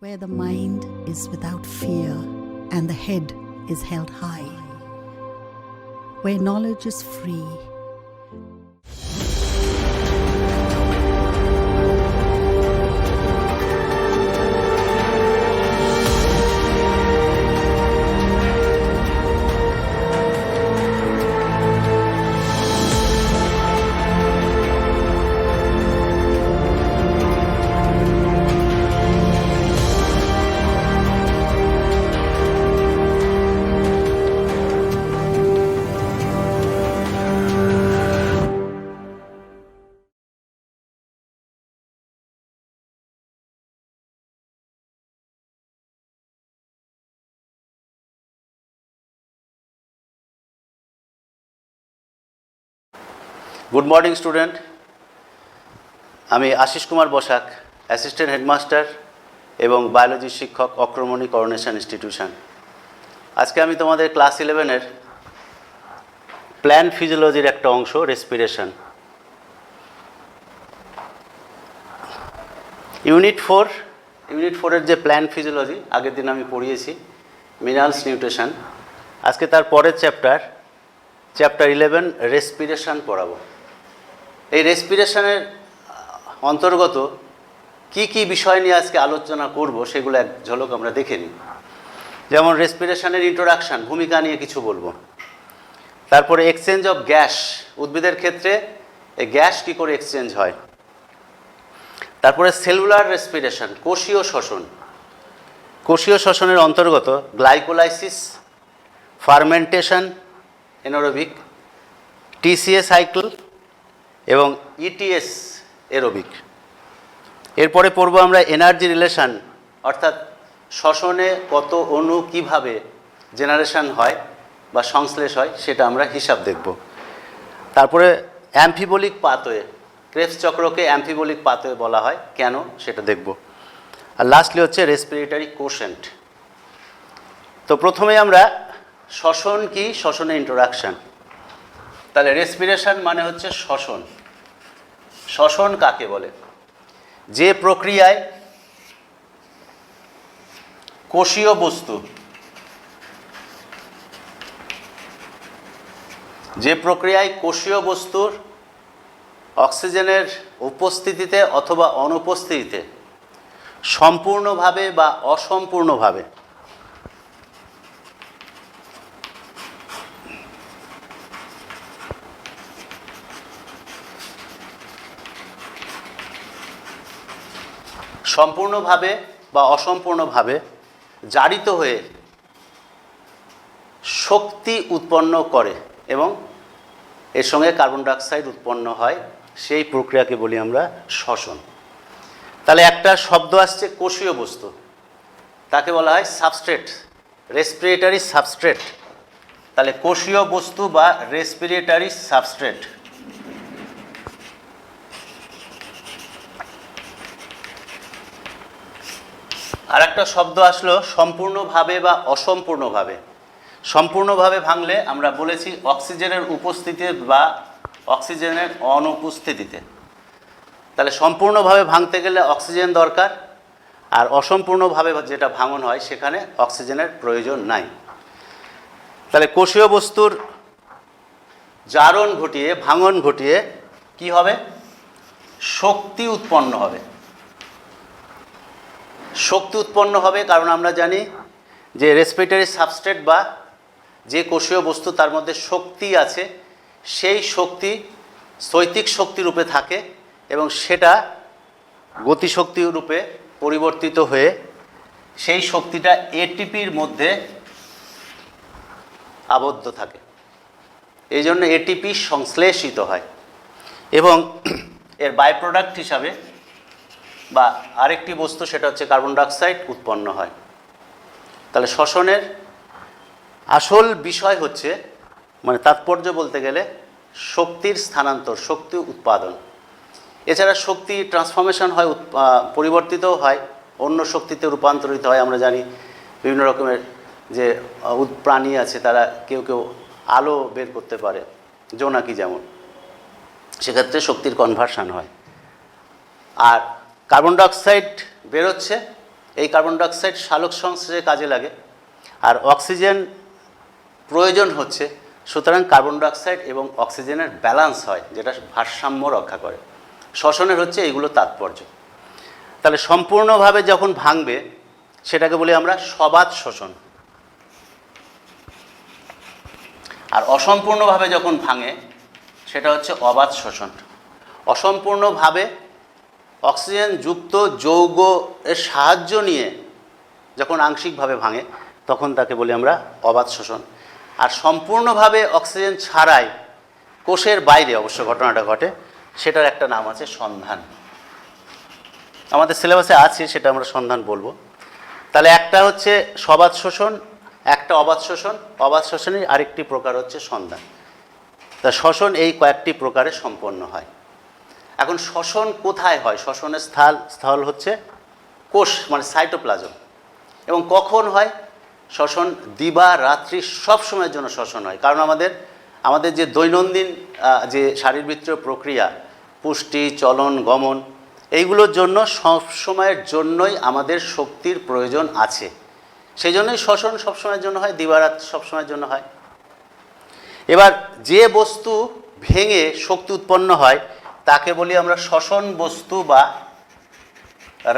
where the mind is without fear and the head is held high, where knowledge is free. Good morning student, আমি Ashis Kumar Basak, assistant headmaster এবং বায়োলজির শিক্ষক, অক্রমণী coronation institution. আজকে আমি তোমাদের class 11-এর plant ফিজিওলজির একটা অংশ, respiration, unit 4-এর যে প্ল্যান্ট ফিজিওলজি আগের দিন আমি পড়িয়েছি, মিনারেলস নিউট্রিশন। আজকে তার পরের চ্যাপ্টার 11 রেসপিরেশন পড়াবো। এই রেসপিরেশনের অন্তর্গত কি কি বিষয় নিয়ে আজকে আলোচনা করব সেগুলো এক ঝলক আমরা দেখে নিই। যেমন রেসপিরেশনের ইন্ট্রোডাকশান, ভূমিকা নিয়ে কিছু বলবো। তারপরে এক্সচেঞ্জ অফ গ্যাস, উদ্ভিদের ক্ষেত্রে এই গ্যাস কী করে এক্সচেঞ্জ হয়। তারপরে সেলুলার রেসপিরেশন, কোষীয় শ্বসন। কোষীয় শ্বসনের অন্তর্গত glycolysis, fermentation anaerobic, TCA cycle এবং ইটিএস এরোবিক। এরপরে পড়ব আমরা এনার্জি রিলেশন, অর্থাৎ শ্বসনে কত অণু কীভাবে জেনারেশন হয় বা সংশ্লেষ হয় সেটা আমরা হিসাব দেখব। তারপরে অ্যাম্ফিবোলিক পাথওয়ে, ক্রেবস চক্রকে অ্যাম্ফিবোলিক পাথওয়ে বলা হয় কেন সেটা দেখব। আর লাস্টলি হচ্ছে রেসপিরেটরি কোশেন্ট। তো প্রথমে আমরা শ্বসন কি, শ্বসনের ইন্ট্রোডাকশান। তাহলে রেসপিরেশন মানে হচ্ছে শ্বসন। শ্বসন কাকে বলে? যে প্রক্রিয়ায় কোষীয় বস্তুর অক্সিজেনের উপস্থিতিতে অথবা অনুপস্থিতিতে সম্পূর্ণভাবে বা অসম্পূর্ণভাবে সম্পূর্ণভাবে বা অসম্পূর্ণভাবে জারিত হয়ে শক্তি উৎপন্ন করে এবং এর সঙ্গে কার্বন ডাইঅক্সাইড উৎপন্ন হয়, সেই প্রক্রিয়াকে বলি আমরা শ্বসন। তাহলে একটা শব্দ আসছে কোষীয় বস্তু, তাকে বলা হয় সাবস্ট্রেট, রেসপিরেটরি সাবস্ট্রেট। তাহলে কোষীয় বস্তু বা রেসপিরেটরি সাবস্ট্রেট। আর একটা শব্দ আসলো সম্পূর্ণভাবে বা অসম্পূর্ণভাবে। সম্পূর্ণভাবে ভাঙলে আমরা বলেছি অক্সিজেনের উপস্থিতিতে বা অক্সিজেনের অনুপস্থিতিতে। তাহলে সম্পূর্ণভাবে ভাঙতে গেলে অক্সিজেন দরকার, আর অসম্পূর্ণভাবে যেটা ভাঙন হয় সেখানে অক্সিজেনের প্রয়োজন নাই। তাহলে কোষীয় বস্তুর জারণ ঘটিয়ে, ভাঙন ঘটিয়ে কি হবে? শক্তি উৎপন্ন হবে। শক্তি উৎপন্ন হবে কারণ আমরা জানি যে রেসপিরেটরি সাবস্ট্রেট বা যে কোষীয় বস্তু তার মধ্যে শক্তি আছে, সেই শক্তি স্থৈতিক শক্তি রূপে থাকে এবং সেটা গতিশক্তি রূপে পরিবর্তিত হয়ে সেই শক্তিটা এটিপির মধ্যে আবদ্ধ থাকে। এই জন্য এটিপি সংশ্লেষিত হয় এবং এর বাই প্রোডাক্ট হিসাবে বা আরেকটি বস্তু, সেটা হচ্ছে কার্বন ডাইঅক্সাইড উৎপন্ন হয়। তাহলে শ্বসনের আসল বিষয় হচ্ছে, মানে তাৎপর্য বলতে গেলে, শক্তির স্থানান্তর, শক্তি উৎপাদন। এছাড়া শক্তি ট্রান্সফরমেশন হয়, পরিবর্তিতও হয়, অন্য শক্তিতে রূপান্তরিত হয়। আমরা জানি বিভিন্ন রকমের যে প্রাণী আছে তারা কেউ কেউ আলো বের করতে পারে, জোনাকি যেমন, সেক্ষেত্রে শক্তির কনভার্সন হয়। আর কার্বন ডাইঅক্সাইড বেরোচ্ছে এই কার্বন ডাইঅক্সাইড সালোক সংশ্লেষে কাজে লাগে, আর অক্সিজেন প্রয়োজন হচ্ছে, সুতরাং কার্বন ডাইঅক্সাইড এবং অক্সিজেনের ব্যালান্স হয়, যেটা ভারসাম্য রক্ষা করে। শ্বসনের হচ্ছে এইগুলো তাৎপর্য। তাহলে সম্পূর্ণভাবে যখন ভাঙবে সেটাকে বলি আমরা সবাত শোষণ, আর অসম্পূর্ণভাবে যখন ভাঙে সেটা হচ্ছে অবাত শোষণ। অসম্পূর্ণভাবে অক্সিজেন যুক্ত যৌগ এর সাহায্য নিয়ে যখন আংশিকভাবে ভাঙে তখন তাকে বলি আমরা অবাত শোষণ। আর সম্পূর্ণভাবে অক্সিজেন ছাড়াই কোষের বাইরে অবশ্য ঘটনাটা ঘটে, সেটার একটা নাম আছে সন্ধান। আমাদের সিলেবাসে আছে, সেটা আমরা সন্ধান বলবো। তাহলে একটা হচ্ছে সবাত শোষণ, একটা অবাত শোষণ। অবাত শোষণের আরেকটি প্রকার হচ্ছে সন্ধান। তা শ্বসন এই কয়েকটি প্রকারে সম্পন্ন হয়। এখন শ্বসন কোথায় হয়? শ্বসনের স্থল হচ্ছে কোষ, মানে সাইটোপ্লাজম। এবং কখন হয় শ্বসন? দিবা রাত্রি সব সময়ের জন্য শ্বসন হয়। কারণ আমাদের যে দৈনন্দিন যে শারীরবৃত্তীয় প্রক্রিয়া, পুষ্টি, চলন, গমন, এইগুলোর জন্য সব সময়ের জন্যই আমাদের শক্তির প্রয়োজন আছে। সেই জন্যই শ্বসন সবসময়ের জন্য হয়, দিবারাত সবসময়ের জন্য হয়। এবার যে বস্তু ভেঙে শক্তি উৎপন্ন হয় তাকে বলি আমরা শ্বসন বস্তু বা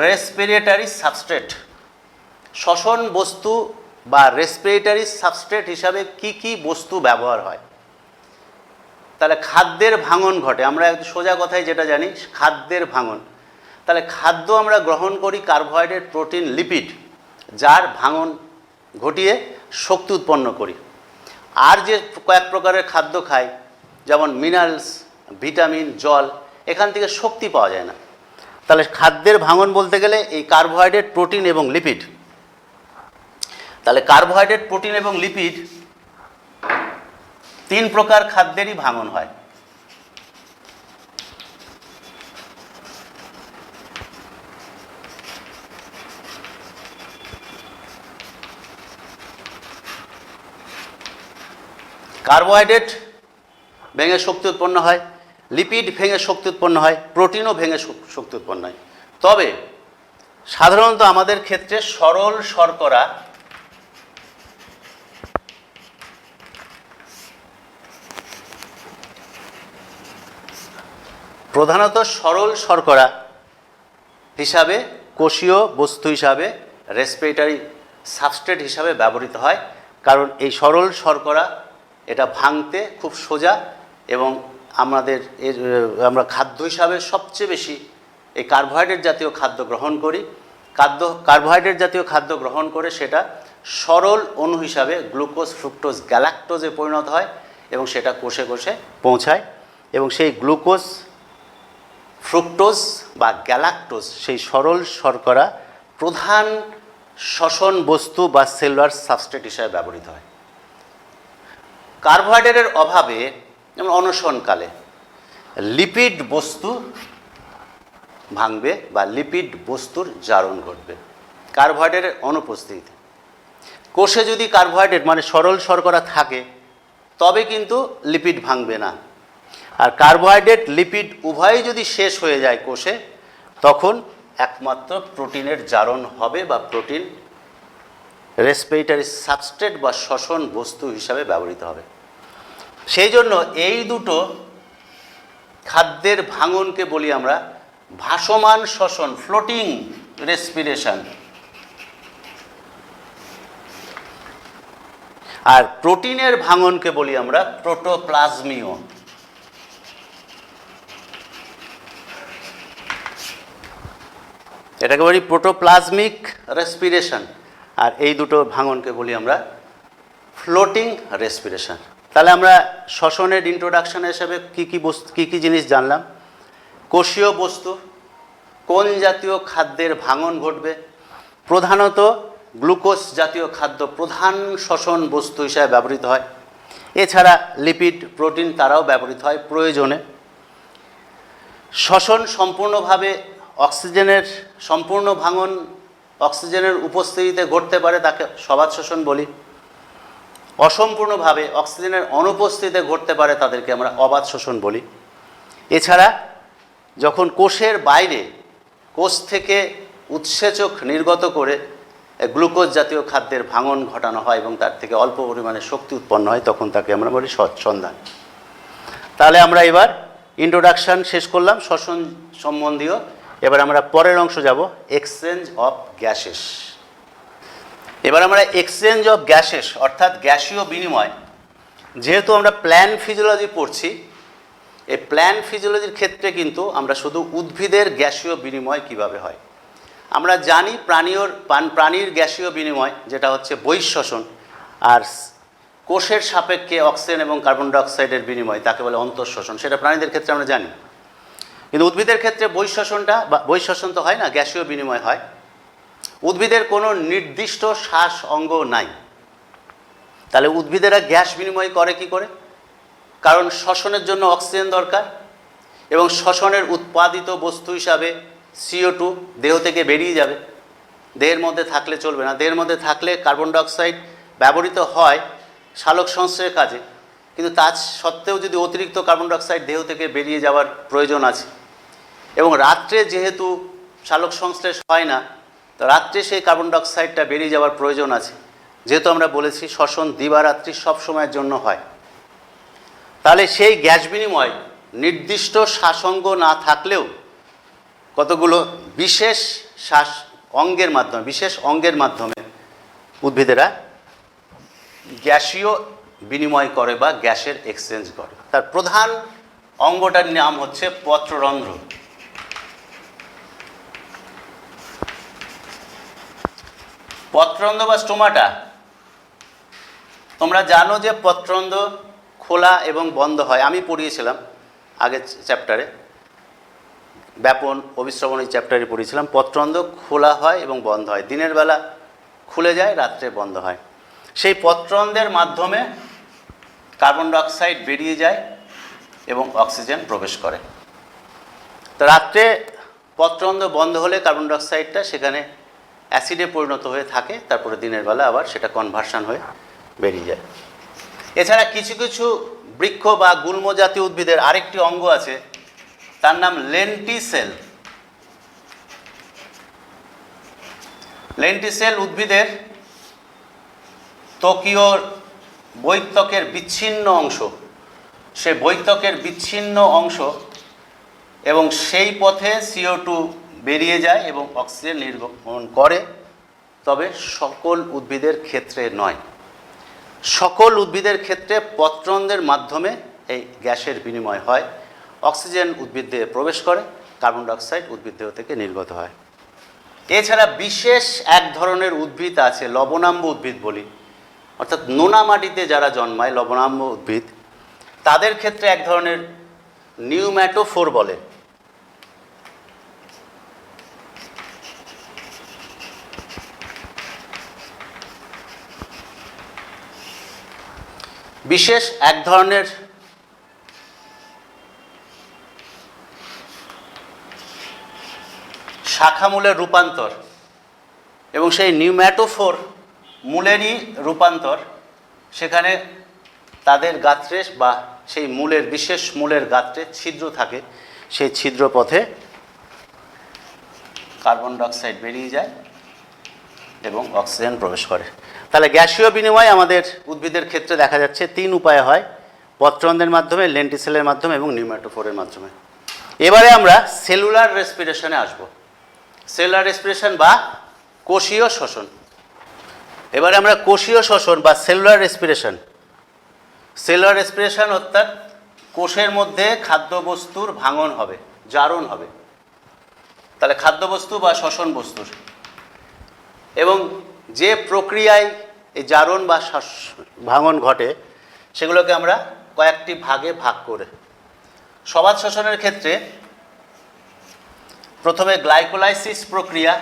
রেসপিরেটরি সাবস্ট্রেট। শ্বসন বস্তু বা রেসপিরেটরি সাবস্ট্রেট হিসাবে কি কি বস্তু ব্যবহার হয়? তাহলে খাদ্যের ভাঙন ঘটে। আমরা একটু সোজা কথায় যেটা জানি, খাদ্যের ভাঙন। তাহলে খাদ্য আমরা গ্রহণ করি কার্বোহাইড্রেট, প্রোটিন, লিপিড, যার ভাঙন ঘটিয়ে শক্তি উৎপন্ন করি। আর যে কয়েক প্রকারের খাদ্য খাই, যেমন মিনারেলস, ভিটামিন, জল, এখান থেকে শক্তি পাওয়া যায় না। তাহলে খাদ্যের ভাঙন বলতে গেলে এই কার্বোহাইড্রেট, প্রোটিন এবং লিপিড। তাহলে কার্বোহাইড্রেট, প্রোটিন এবং লিপিড তিন প্রকার খাদ্যেরই ভাঙন হয়। কার্বোহাইড্রেট ভেঙে শক্তি উৎপন্ন হয়, লিপিড ভেঙে শক্তি উৎপন্ন হয়, প্রোটিনও ভেঙে শক্তি উৎপন্ন হয়। তবে সাধারণত আমাদের ক্ষেত্রে সরল শর্করা প্রধানত সরল শর্করা হিসাবে, কোষীয় বস্তু হিসাবে, রেসপিরেটরি সাবস্ট্রেট হিসাবে ব্যবহৃত হয়। কারণ এই সরল শর্করা এটা ভাঙতে খুব সোজা, এবং আমরা খাদ্য হিসাবে সবচেয়ে বেশি এই কার্বোহাইড্রেট জাতীয় খাদ্য গ্রহণ করি। কার্বোহাইড্রেট জাতীয় খাদ্য গ্রহণ করে সেটা সরল অণু হিসাবে গ্লুকোজ, ফ্রুক্টোজ, গ্যালাক্টোজে পরিণত হয় এবং সেটা কোষে কোষে পৌঁছায়। এবং সেই গ্লুকোজ, ফ্রুক্টোজ বা গ্যালাক্টোজ, সেই সরল শর্করা প্রধান শ্বসন বস্তু বা সেলুলার সাবস্ট্রেট হিসাবে ব্যবহৃত হয়। কার্বোহাইড্রেটের অভাবে, যেমন অনশনকালে, লিপিড বস্তু ভাঙবে বা লিপিড বস্তুর জারণ ঘটবে কার্বোহাইড্রেটের অনুপস্থিতিতে। কোষে যদি কার্বোহাইড্রেট মানে সরল শর্করা থাকে তবে কিন্তু লিপিড ভাঙবে না। আর কার্বোহাইড্রেট, লিপিড উভয়ই যদি শেষ হয়ে যায় কোষে, তখন একমাত্র প্রোটিনের জারণ হবে বা প্রোটিন রেসপিরেটরি সাবস্ট্রেট বা শ্বসন বস্তু হিসাবে ব্যবহৃত হবে। সেই জন্য এই দুটো খাদ্যের ভাঙনকে বলি আমরা ভাসমান শ্বসন, ফ্লোটিং রেসপিরেশন। আর প্রোটিনের ভাঙনকে বলি আমরা প্রোটোপ্লাজমীয়। এটাকে বলি প্রোটোপ্লাজমিক রেসপিরেশন। আর এই দুটো ভাঙনকে বলি আমরা ফ্লোটিং রেসপিরেশন। তাহলে আমরা শ্বসনের ইন্ট্রোডাকশন হিসেবে কী কী জিনিস জানলাম? কোষীয় বস্তু, কোন জাতীয় খাদ্যের ভাঙন ঘটবে? প্রধানত গ্লুকোজ জাতীয় খাদ্য প্রধান শ্বসন বস্তু হিসাবে ব্যবহৃত হয়। এছাড়া লিপিড, প্রোটিন তারাও ব্যবহৃত হয় প্রয়োজনে। শ্বসন সম্পূর্ণভাবে অক্সিজেনের সম্পূর্ণ ভাঙন অক্সিজেনের উপস্থিতিতে ঘটতে পারে, তাকে সবাত শোষণ বলি। অসম্পূর্ণভাবে অক্সিজেনের অনুপস্থিতিতে ঘটতে পারে, তাদেরকে আমরা অবাত শোষণ বলি। এছাড়া যখন কোষের বাইরে, কোষ থেকে উৎসেচক নির্গত করে গ্লুকোজ জাতীয় খাদ্যের ভাঙন ঘটানো হয় এবং তার থেকে অল্প পরিমাণে শক্তি উৎপন্ন হয়, তখন তাকে আমরা বলি সন্ধান। তাহলে আমরা এবার ইন্ট্রোডাকশান শেষ করলাম শ্বসন সম্বন্ধীয়। এবার আমরা পরের অংশ যাব, এক্সচেঞ্জ অফ গ্যাসেস। এবার আমরা এক্সচেঞ্জ অফ গ্যাসেস অর্থাৎ গ্যাসীয় বিনিময়, যেহেতু আমরা প্ল্যান্ট ফিজিওলজি পড়ছি, এই প্ল্যান্ট ফিজিওলজির ক্ষেত্রে কিন্তু আমরা শুধু উদ্ভিদের গ্যাসীয় বিনিময় কিভাবে হয় আমরা জানি। প্রাণীর গ্যাসীয় বিনিময় যেটা হচ্ছে বহিঃশ্বসন, আর কোষের সাপেক্ষে অক্সিজেন এবং কার্বন ডাইঅক্সাইডের বিনিময় তাকে বলে অন্তঃশ্বসন, সেটা প্রাণীদের ক্ষেত্রে আমরা জানি। কিন্তু উদ্ভিদের ক্ষেত্রে বহিঃশ্বসন তো হয় না, গ্যাসীয় বিনিময় হয়। উদ্ভিদের কোনো নির্দিষ্ট শ্বাস অঙ্গ নাই, তাহলে উদ্ভিদেরা গ্যাস বিনিময় করে কি করে? কারণ শ্বসনের জন্য অক্সিজেন দরকার এবং শ্বসনের উৎপাদিত বস্তু হিসাবে CO2 দেহ থেকে বেরিয়ে যাবে, দেহের মধ্যে থাকলে চলবে না। দেহের মধ্যে থাকলে কার্বন ডাইঅক্সাইড ব্যবহৃত হয় সালোক সংশ্লেষের কাজে, কিন্তু তা সত্ত্বেও যদি অতিরিক্ত কার্বন ডাইঅক্সাইড দেহ থেকে বেরিয়ে যাওয়ার প্রয়োজন আছে, এবং রাত্রে যেহেতু সালোক সংশ্লেষ হয় না, তো রাত্রে সেই কার্বন ডাইঅক্সাইডটা বেরিয়ে যাওয়ার প্রয়োজন আছে, যেহেতু আমরা বলেছি শ্বসন দিবারাত্রি সব সময়ের জন্য হয়। তাহলে সেই গ্যাস বিনিময় নির্দিষ্ট শ্বাসঙ্গ না থাকলেও কতগুলো বিশেষ অঙ্গের মাধ্যমে উদ্ভিদেরা গ্যাসীয় বিনিময় করে বা গ্যাসের এক্সচেঞ্জ করে। তার প্রধান অঙ্গটার নাম হচ্ছে পত্ররন্ধ্র। পত্ররন্ধ্র বা স্টোমাটা, তোমরা জানো যে পত্ররন্ধ্র খোলা এবং বন্ধ হয়। আমি পড়িয়েছিলাম আগের চ্যাপ্টারে, ব্যাপন অভিশ্রবণ এই চ্যাপ্টারে পড়িয়েছিলাম। পত্ররন্ধ্র খোলা হয় এবং বন্ধ হয়, দিনের বেলা খুলে যায়, রাত্রে বন্ধ হয়। সেই পত্ররন্ধ্রের মাধ্যমে কার্বন ডাইঅক্সাইড বেরিয়ে যায় এবং অক্সিজেন প্রবেশ করে। তো রাত্রে পত্ররন্ধ্র বন্ধ হলে কার্বন ডাইঅক্সাইডটা সেখানে অ্যাসিডে পরিণত হয়ে থাকে, তারপরে দিনের বেলা আবার সেটা কনভার্সন হয়ে বেরিয়ে যায়। এছাড়া কিছু কিছু বৃক্ষ বা গুল্ম জাতীয় উদ্ভিদের আরেকটি অঙ্গ আছে, তার নাম লেন্টিসেল। লেন্টিসেল উদ্ভিদের ত্বকীয় বৈতকের বিচ্ছিন্ন অংশ, সে বৈতকের বিচ্ছিন্ন অংশ এবং সেই পথে CO2 বেরিয়ে যায় এবং অক্সিজেন নির্গমন করে, তবে সকল উদ্ভিদের ক্ষেত্রে নয়। সকল উদ্ভিদের ক্ষেত্রে পত্ররন্ধ্রের মাধ্যমে এই গ্যাসের বিনিময় হয়, অক্সিজেন উদ্ভিদ দেহে প্রবেশ করে, কার্বন ডাইঅক্সাইড উদ্ভিদ দেহ থেকে নির্গত হয়। এছাড়া বিশেষ এক ধরনের উদ্ভিদ আছে, লবণাম্ব উদ্ভিদ বলি, অর্থাৎ নোনা মাটিতে যারা জন্মায় লবণাম্ব উদ্ভিদ, তাদের ক্ষেত্রে এক ধরনের নিউম্যাটোফোর বলে। বিশেষ এক ধরনের শাখামূলের রূপান্তর এবং সেই নিউম্যাটোফোর মূলেরই রূপান্তর, সেখানে তাদের গাত্রে বা সেই বিশেষ মূলের গাত্রে ছিদ্র থাকে, সেই ছিদ্র পথে কার্বন ডাইঅক্সাইড বেরিয়ে যায় এবং অক্সিজেন প্রবেশ করে। তাহলে গ্যাসীয় বিনিময় আমাদের উদ্ভিদের ক্ষেত্রে দেখা যাচ্ছে 3 উপায়ে হয়, পত্ররন্ধ্রের মাধ্যমে, লেন্টিসেলের মাধ্যমে এবং নিউম্যাটোফোরের মাধ্যমে। এবারে আমরা সেলুলার রেসপিরেশনে আসব। সেলুলার রেসপিরেশন বা কোষীয় শ্বসন। এবারে আমরা কোষীয় শ্বসন বা সেলুলার রেসপিরেশন অর্থাৎ কোষের মধ্যে খাদ্যবস্তুর ভাঙন হবে, জারণ হবে। তাহলে খাদ্যবস্তু বা শ্বসন বস্তুর, এবং যে প্রক্রিয়ায় এই জারণ বা ভাঙন ঘটে সেগুলোকে আমরা কয়েকটি ভাগে ভাগ করে, সবাত শ্বসনের ক্ষেত্রে প্রথমে গ্লাইকোলাইসিস প্রক্রিয়া,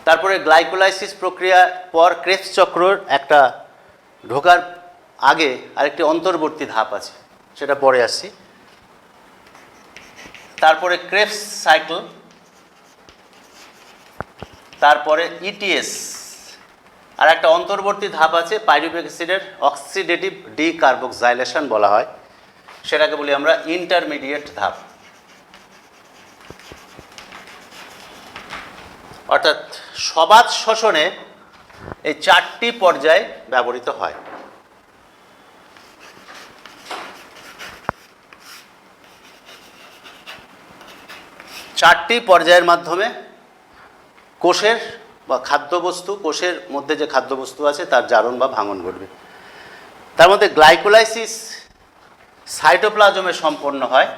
তারপরে গ্লাইকোলাইসিস প্রক্রিয়ার পর ক্রেবস চক্রর একটা ঢোকার আগে আরেকটি অন্তর্বর্তী ধাপ আছে, সেটা পরে আসছি। তারপরে ক্রেবস সাইকেল, তারপরে ETS, আর একটা অন্তর্বর্তী ধাপ আছে পাইরুভিক অ্যাসিডের অক্সিডেটিভ ডিকার্বক্সাইলেশন বলা হয়, সেটাকে বলি আমরা ইন্টারমিডিয়েট ধাপ। অর্থাৎ সবাত শ্বসনে এই 4টি পর্যায় ব্যবহৃত হয়। চারটি পর্যায়ের মাধ্যমে কোষের বা খাদ্যবস্তু, কোষের মধ্যে যে খাদ্যবস্তু আছে তার জারণ বা ভাঙন ঘটবে। তার মধ্যে গ্লাইকোলাইসিস সাইটোপ্লাজমে সম্পন্ন হয়,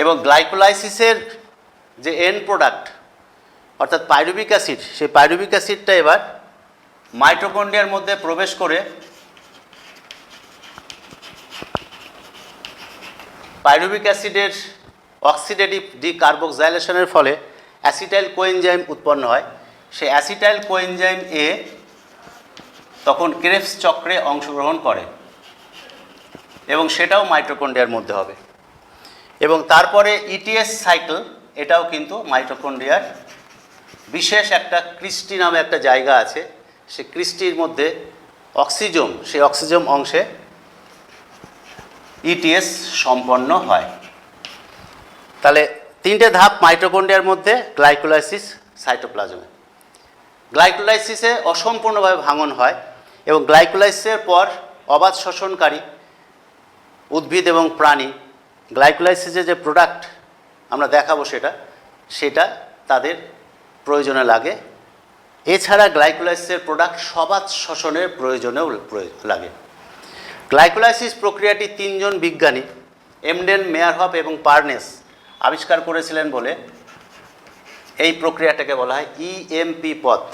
এবং গ্লাইকোলাইসিসের যে এন্ড প্রোডাক্ট অর্থাৎ পাইরুভিক অ্যাসিড, সেই পাইরুভিক অ্যাসিডটা এবার মাইটোকন্ড্রিয়ার মধ্যে প্রবেশ করে পাইরুভিক অ্যাসিডের অক্সিডেটিভ ডিকার্বক্সাইলেশনের ফলে অ্যাসিটাইল কোএনজাইম উৎপন্ন হয়। সেই অ্যাসিটাইল কোএনজাইম এ তখন ক্রেবস চক্রে অংশগ্রহণ করে এবং সেটাও মাইটোকন্ড্রিয়ার মধ্যে হবে। এবং তারপরে ইটিএস সাইকেল, এটাও কিন্তু মাইটোকন্ড্রিয়ার বিশেষ একটা ক্রিস্টি নামে একটা জায়গা আছে, সে ক্রিস্টির মধ্যে অক্সিজোম, সেই অক্সিজোম অংশে ইটিএস সম্পন্ন হয়। তাহলে 3টে ধাপ মাইটোকন্ড্রিয়ার মধ্যে, গ্লাইকোলাইসিস, সাইটোপ্লাজমে। গ্লাইকোলাইসিসে অসম্পূর্ণভাবে ভাঙন হয় এবং গ্লাইকোলাইসিসের পর অবাধ শ্বসনকারী উদ্ভিদ এবং প্রাণী গ্লাইকোলাইসিসের যে প্রোডাক্ট আমরা দেখাবো সেটা তাদের প্রয়োজনে লাগে। এছাড়া গ্লাইকোলাইসিসের প্রোডাক্ট সবাত শ্বসনের প্রয়োজনেও লাগে। গ্লাইকোলাইসিস প্রক্রিয়াটি 3 জন বিজ্ঞানী এমডেন, মেয়ারহফ এবং পার্নেস আবিষ্কার করেছিলেন বলে এই প্রক্রিয়াটাকে বলা হয় ইএমপি পথ।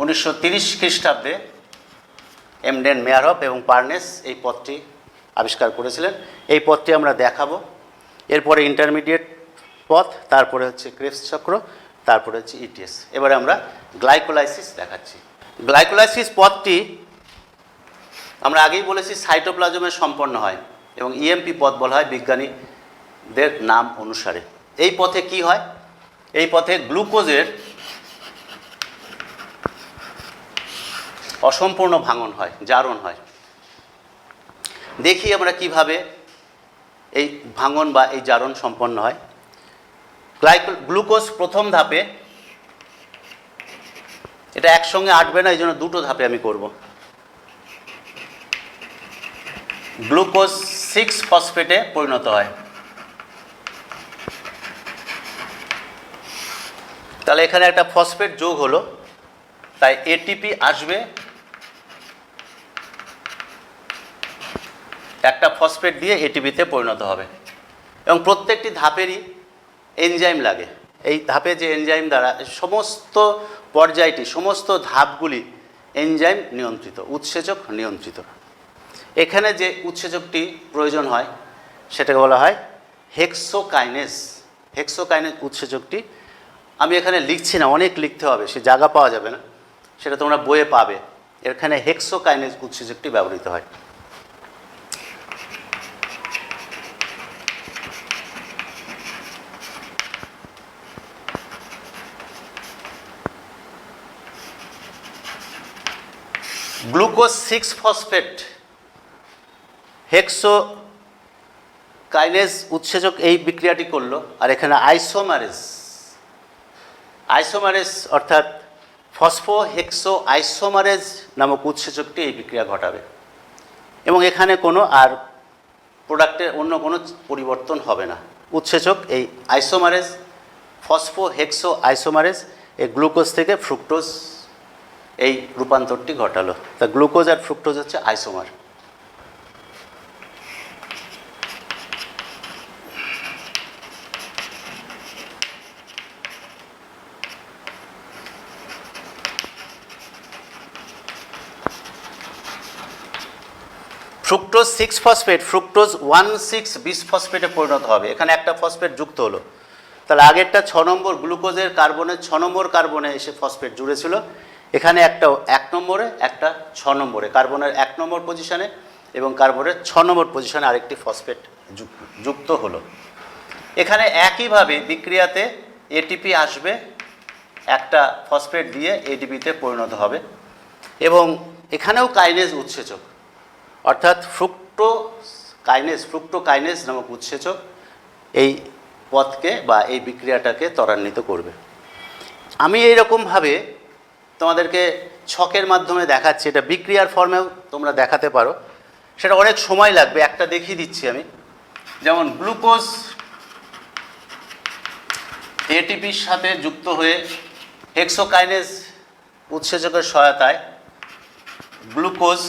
1930 খ্রিস্টাব্দে এমডেন, মেয়ারহফ এবং পার্নেস এই পথটি আবিষ্কার করেছিলেন। এই পথটি আমরা দেখাবো। এরপরে ইন্টারমিডিয়েট পথ, তারপরে হচ্ছে ক্রেবস চক্র, তারপরে হচ্ছে ইটিএস। এবারে আমরা গ্লাইকোলাইসিস দেখাচ্ছি। গ্লাইকোলাইসিস পথটি আমরা আগেই বলেছি সাইটোপ্লাজমে সম্পন্ন হয় এবং ইএমপি পথ বলা হয় বিজ্ঞানীদের নাম অনুসারে। এই পথে কি হয়? এই পথে গ্লুকোজের অসম্পূর্ণ ভাঙন হয়, জারণ হয়। দেখি আমরা কিভাবে এই ভাঙন বা এই জারণ সম্পন্ন হয়। গ্লুকোজ প্রথম ধাপে, এটা একসঙ্গে আটবে না, এই জন্য 2টো ধাপে আমি করব। গ্লুকোজ 6 ফসফেটে পরিণত হয়। তাহলে এখানে একটা ফসফেট যোগ হলো, তাই এটিপি আসবে, একটা ফসফেট দিয়ে এটিপিতে পরিণত হবে। এবং প্রত্যেকটি ধাপেরই এনজাইম লাগে। এই ধাপে যে এনজাইম দ্বারা সমস্ত পর্যায়টি, সমস্ত ধাপগুলি এনজাইম নিয়ন্ত্রিত, উৎসেচক নিয়ন্ত্রিত। এখানে যে উৎসেচকটি প্রয়োজন হয় সেটাকে বলা হয় হেক্সোকাইনেজ। হেক্সোকাইনেজ উৎসেচকটি আমি এখানে লিখছি না, অনেক লিখতে হবে, সে জায়গা পাওয়া যাবে না, সেটা তোমরা বইয়ে পাবে। এখানে হেক্সোকাইনেজ উৎসেচকটি ব্যবহৃত হয়। গ্লুকোজ 6 ফসফেট হেক্সোকাইনেজ উৎসেচক এই বিক্রিয়াটি করলো। আর এখানে আইসোমারেজ অর্থাৎ ফসফোহেক্সো আইসোমারেজ নামক উৎসেচকটি এই বিক্রিয়া ঘটাবে এবং এখানে কোনো আর প্রোডাক্টের অন্য কোনো পরিবর্তন হবে না। উৎসেচক এই আইসোমারেজ, ফসফোহেক্সো আইসোমারেজ, এই গ্লুকোজ থেকে ফ্রুক্টোজ এই রূপান্তরটি ঘটালো। তা গ্লুকোজ আর ফ্রুক্টোজ হচ্ছে আইসোমার। ফ্রুক্টোজ 6 ফসফেট ফ্রুক্টোজ 1,6 বিসফসফেটে পরিণত হবে। এখানে একটা ফসফেট যুক্ত হলো। তাহলে আগেরটা 6 নম্বর গ্লুকোজের কার্বনের 6 নম্বর কার্বনে এসে ফসফেট জুড়েছিল, এখানে একটা 1 নম্বরে, একটা 6 নম্বরে, কার্বনের 1 নম্বর পজিশনে এবং কার্বনের 6 নম্বর পজিশনে আরেকটি ফসফেট যুক্ত হলো। এখানে একইভাবে বিক্রিয়াতে এটিপি আসবে, একটা ফসফেট দিয়ে এটিপিতে পরিণত হবে এবং এখানেও কাইনেজ উৎসেচক, অর্থাৎ কাইনেস, ফ্রুক্টোকাইনেস নামক উৎসেচক এই পথকে বা এই বিক্রিয়াটাকে ত্বরান্বিত করবে। আমি এইরকমভাবে তোমাদেরকে ছকের মাধ্যমে দেখাচ্ছি, এটা বিক্রিয়ার ফর্মেও তোমরা দেখাতে পারো, সেটা অনেক সময় লাগবে, একটা দেখিয়ে দিচ্ছি আমি। যেমন গ্লুকোজ এটিপির সাথে যুক্ত হয়ে হেক্সোকাইনেজ উৎসেচকের সহায়তায় গ্লুকোজ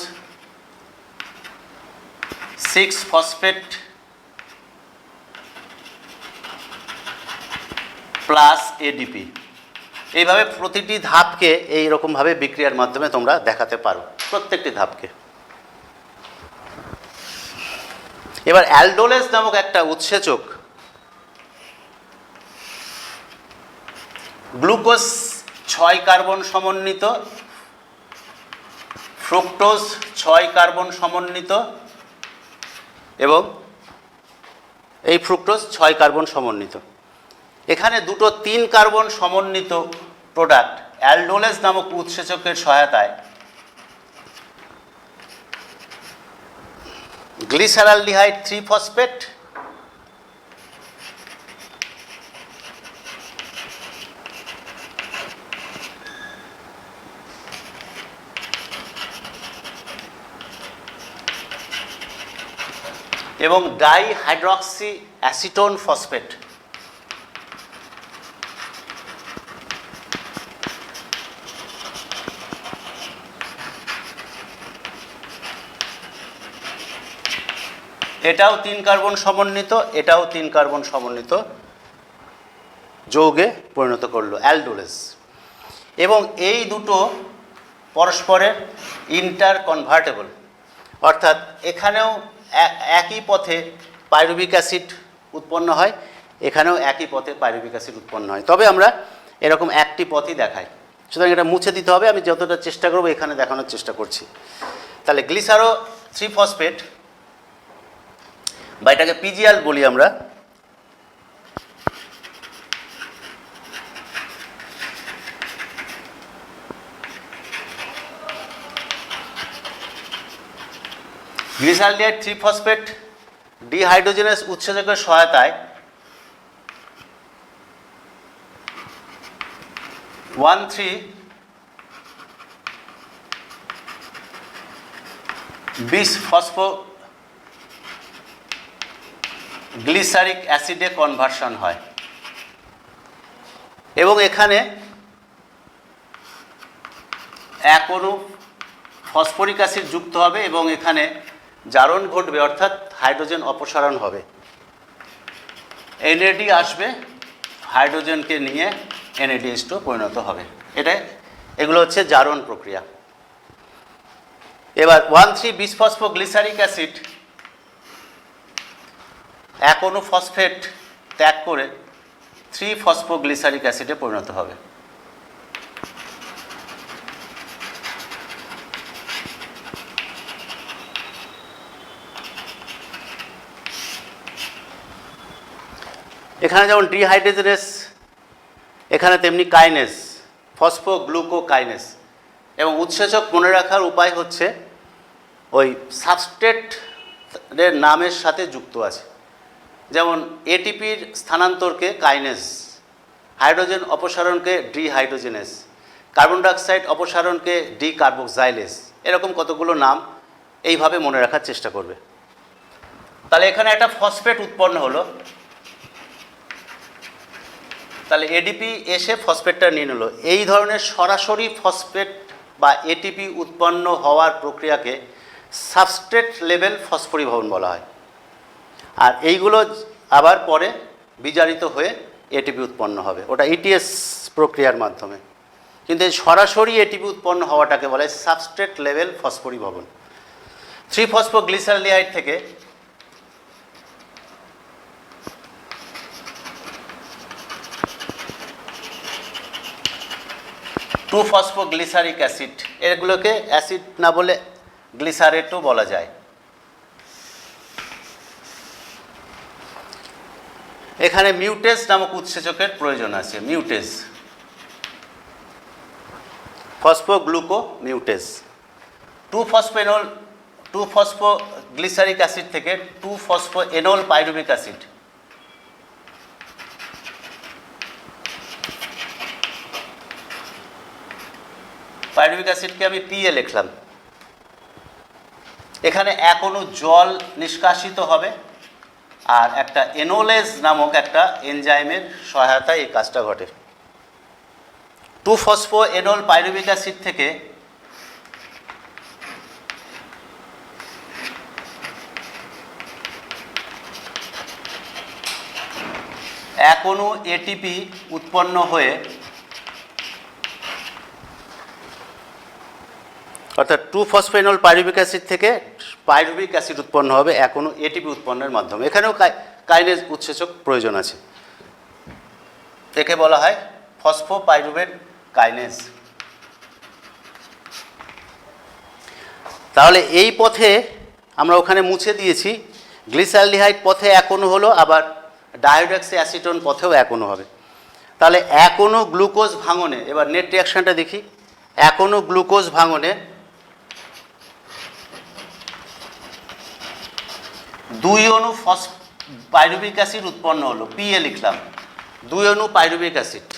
6-ফসফেট প্লাস এডিপি, এইভাবে প্রতিটি ধাপকে এইরকমভাবে বিক্রিয়ার মাধ্যমে তোমরা দেখাতে পারো, প্রত্যেকটি ধাপকে। এবার অ্যালডোলেজ নামক একটা উৎসেচক গ্লুকোজ 6 কার্বন সমন্বিত, ফ্রুক্টোজ 6 কার্বন সমন্বিত এবং এই ফ্রুক্টোজ 6 কার্বন সমন্বিত, এখানে দুটো 3 কার্বন সমন্বিত প্রোডাক্ট অ্যালডোলেজ নামক উৎসেচকের সহায়তায় গ্লিসারালডিহাইড 3-ফসফেট এবং ডাইহাইড্রক্সি অ্যাসিটোন ফসফেট এটাও 3 কার্বন সমন্বিত, এটাও 3 কার্বন সমন্বিত যৌগে পরিণত করলো অ্যালডোলেজ। এবং এই দুটো পরস্পরের ইন্টার কনভার্টেবল, অর্থাৎ এখানেও একই পথে পাইরুভিক অ্যাসিড উৎপন্ন হয়, এখানেও একই পথে পাইরুভিক অ্যাসিড উৎপন্ন হয়, তবে আমরা এরকম একটি পথই দেখাই। সুতরাং এটা মুছে দিতে হবে, আমি যতটা চেষ্টা করবো এখানে দেখানোর চেষ্টা করছি। তাহলে গ্লিসারো 3-ফসফেট বা এটাকে পিজিএল বলি আমরা, গ্লিসারোডিহাইড 3-ফসফেট ডিহাইড্রোজেনেস উৎসেচকের সহায়তায় 1,3-বিস-ফসফো গ্লিসারিক অ্যাসিডে কনভার্সন হয় এবং এখানে এক অণু ফসফরিক অ্যাসিড যুক্ত হবে এবং এখানে জারণ ঘটবে, অর্থাৎ হাইড্রোজেন অপসারণ হবে। এনএডি আসবে, হাইড্রোজেনকে নিয়ে NADH2 পরিণত হবে। এগুলো হচ্ছে জারণ প্রক্রিয়া। এবার 1,3-বিস-ফসফোগ্লিসারিক অ্যাসিড এক অণু ফসফেট ত্যাগ করে 3-ফসফোগ্লিসারিক অ্যাসিডে পরিণত হবে। এখানে যেমন ডিহাইড্রোজেনেস, এখানে তেমনি কাইনেস, ফসফোগ্লুকোকাইনেস। এবং উৎসেচক মনে রাখার উপায় হচ্ছে ওই সাবস্ট্রেটের নামের সাথে যুক্ত আছে। যেমন এটিপির স্থানান্তরকে কাইনেস, হাইড্রোজেন অপসারণকে ডিহাইড্রোজেনেস, কার্বন ডাইঅক্সাইড অপসারণকে ডিকার্বক্সাইলেস, এরকম কতগুলো নাম এইভাবে মনে রাখার চেষ্টা করবে। তাহলে এখানে একটা ফসফেট উৎপন্ন হলো, তাহলে এডিপি এসে ফসফেটটা নিয়ে নিল। এই ধরনের সরাসরি ফসফেট বা এটিপি উৎপন্ন হওয়ার প্রক্রিয়াকে সাবস্ট্রেট লেভেল ফসফরিভবন বলা হয়। আর এইগুলো আবার পরে বিজারিত হয়ে এটিপি উৎপন্ন হবে, ওটা ইটিএস প্রক্রিয়ার মাধ্যমে। কিন্তু এই সরাসরি এটিপি উৎপন্ন হওয়াটাকে বলে সাবস্ট্রেট লেভেল ফসফরিভবন। 3-ফসফোগ্লিসারোডিহাইড থেকে টু-ফসফোগ্লিসারিক অ্যাসিড, এগুলোকে অ্যাসিড না বলে গ্লিসারেটও বলা যায়। এখানে মিউটেজ নামক উৎসেচকের প্রয়োজন আছে। মিউটেজ, ফসফোগ্লুকো মিউটেজ। 2-ফসফেনল 2-ফসফোগ্লিসারিক অ্যাসিড থেকে 2-ফসফোএনল পাইরুভিক অ্যাসিড। পাইরুভিক অ্যাসিডকে আমি PA লিখলাম। এখানে এক অণু জল নিষ্কাশিত হবে আর একটা এনোলেজ নামক একটা এনজাইমের সহায়তায় এই কাজটা ঘটে। 2-ফসফোএনল পাইরুভিক অ্যাসিড থেকে এক অণু এটিপি উৎপন্ন হয়ে, অর্থাৎ 2-ফসফোএনল পাইরুভিক অ্যাসিড থেকে পাইরুভিক অ্যাসিড উৎপন্ন হবে এক অণু এটিপি উৎপন্নের মাধ্যমে। এখানেও কাইনেজ উৎসেচক প্রয়োজন আছে। একে বলা হয় ফসফোপাইরুভেট কাইনেজ। তাহলে এই পথে আমরা ওখানে মুছে দিয়েছি, গ্লিসালডিহাইড পথে এক অণু হলো, আবার ডায়োডক্সি অ্যাসিটোন পথেও এক অণু হবে। তাহলে এক অণু গ্লুকোজ ভাঙনে, এবার নেট রিয়াকশনটা দেখি, এক অণু গ্লুকোজ ভাঙনে 2 অণু পাইরুভিক অ্যাসিড উৎপন্ন হলো, PA লিখলাম, 2 অণু পাইরুভিক অ্যাসিড।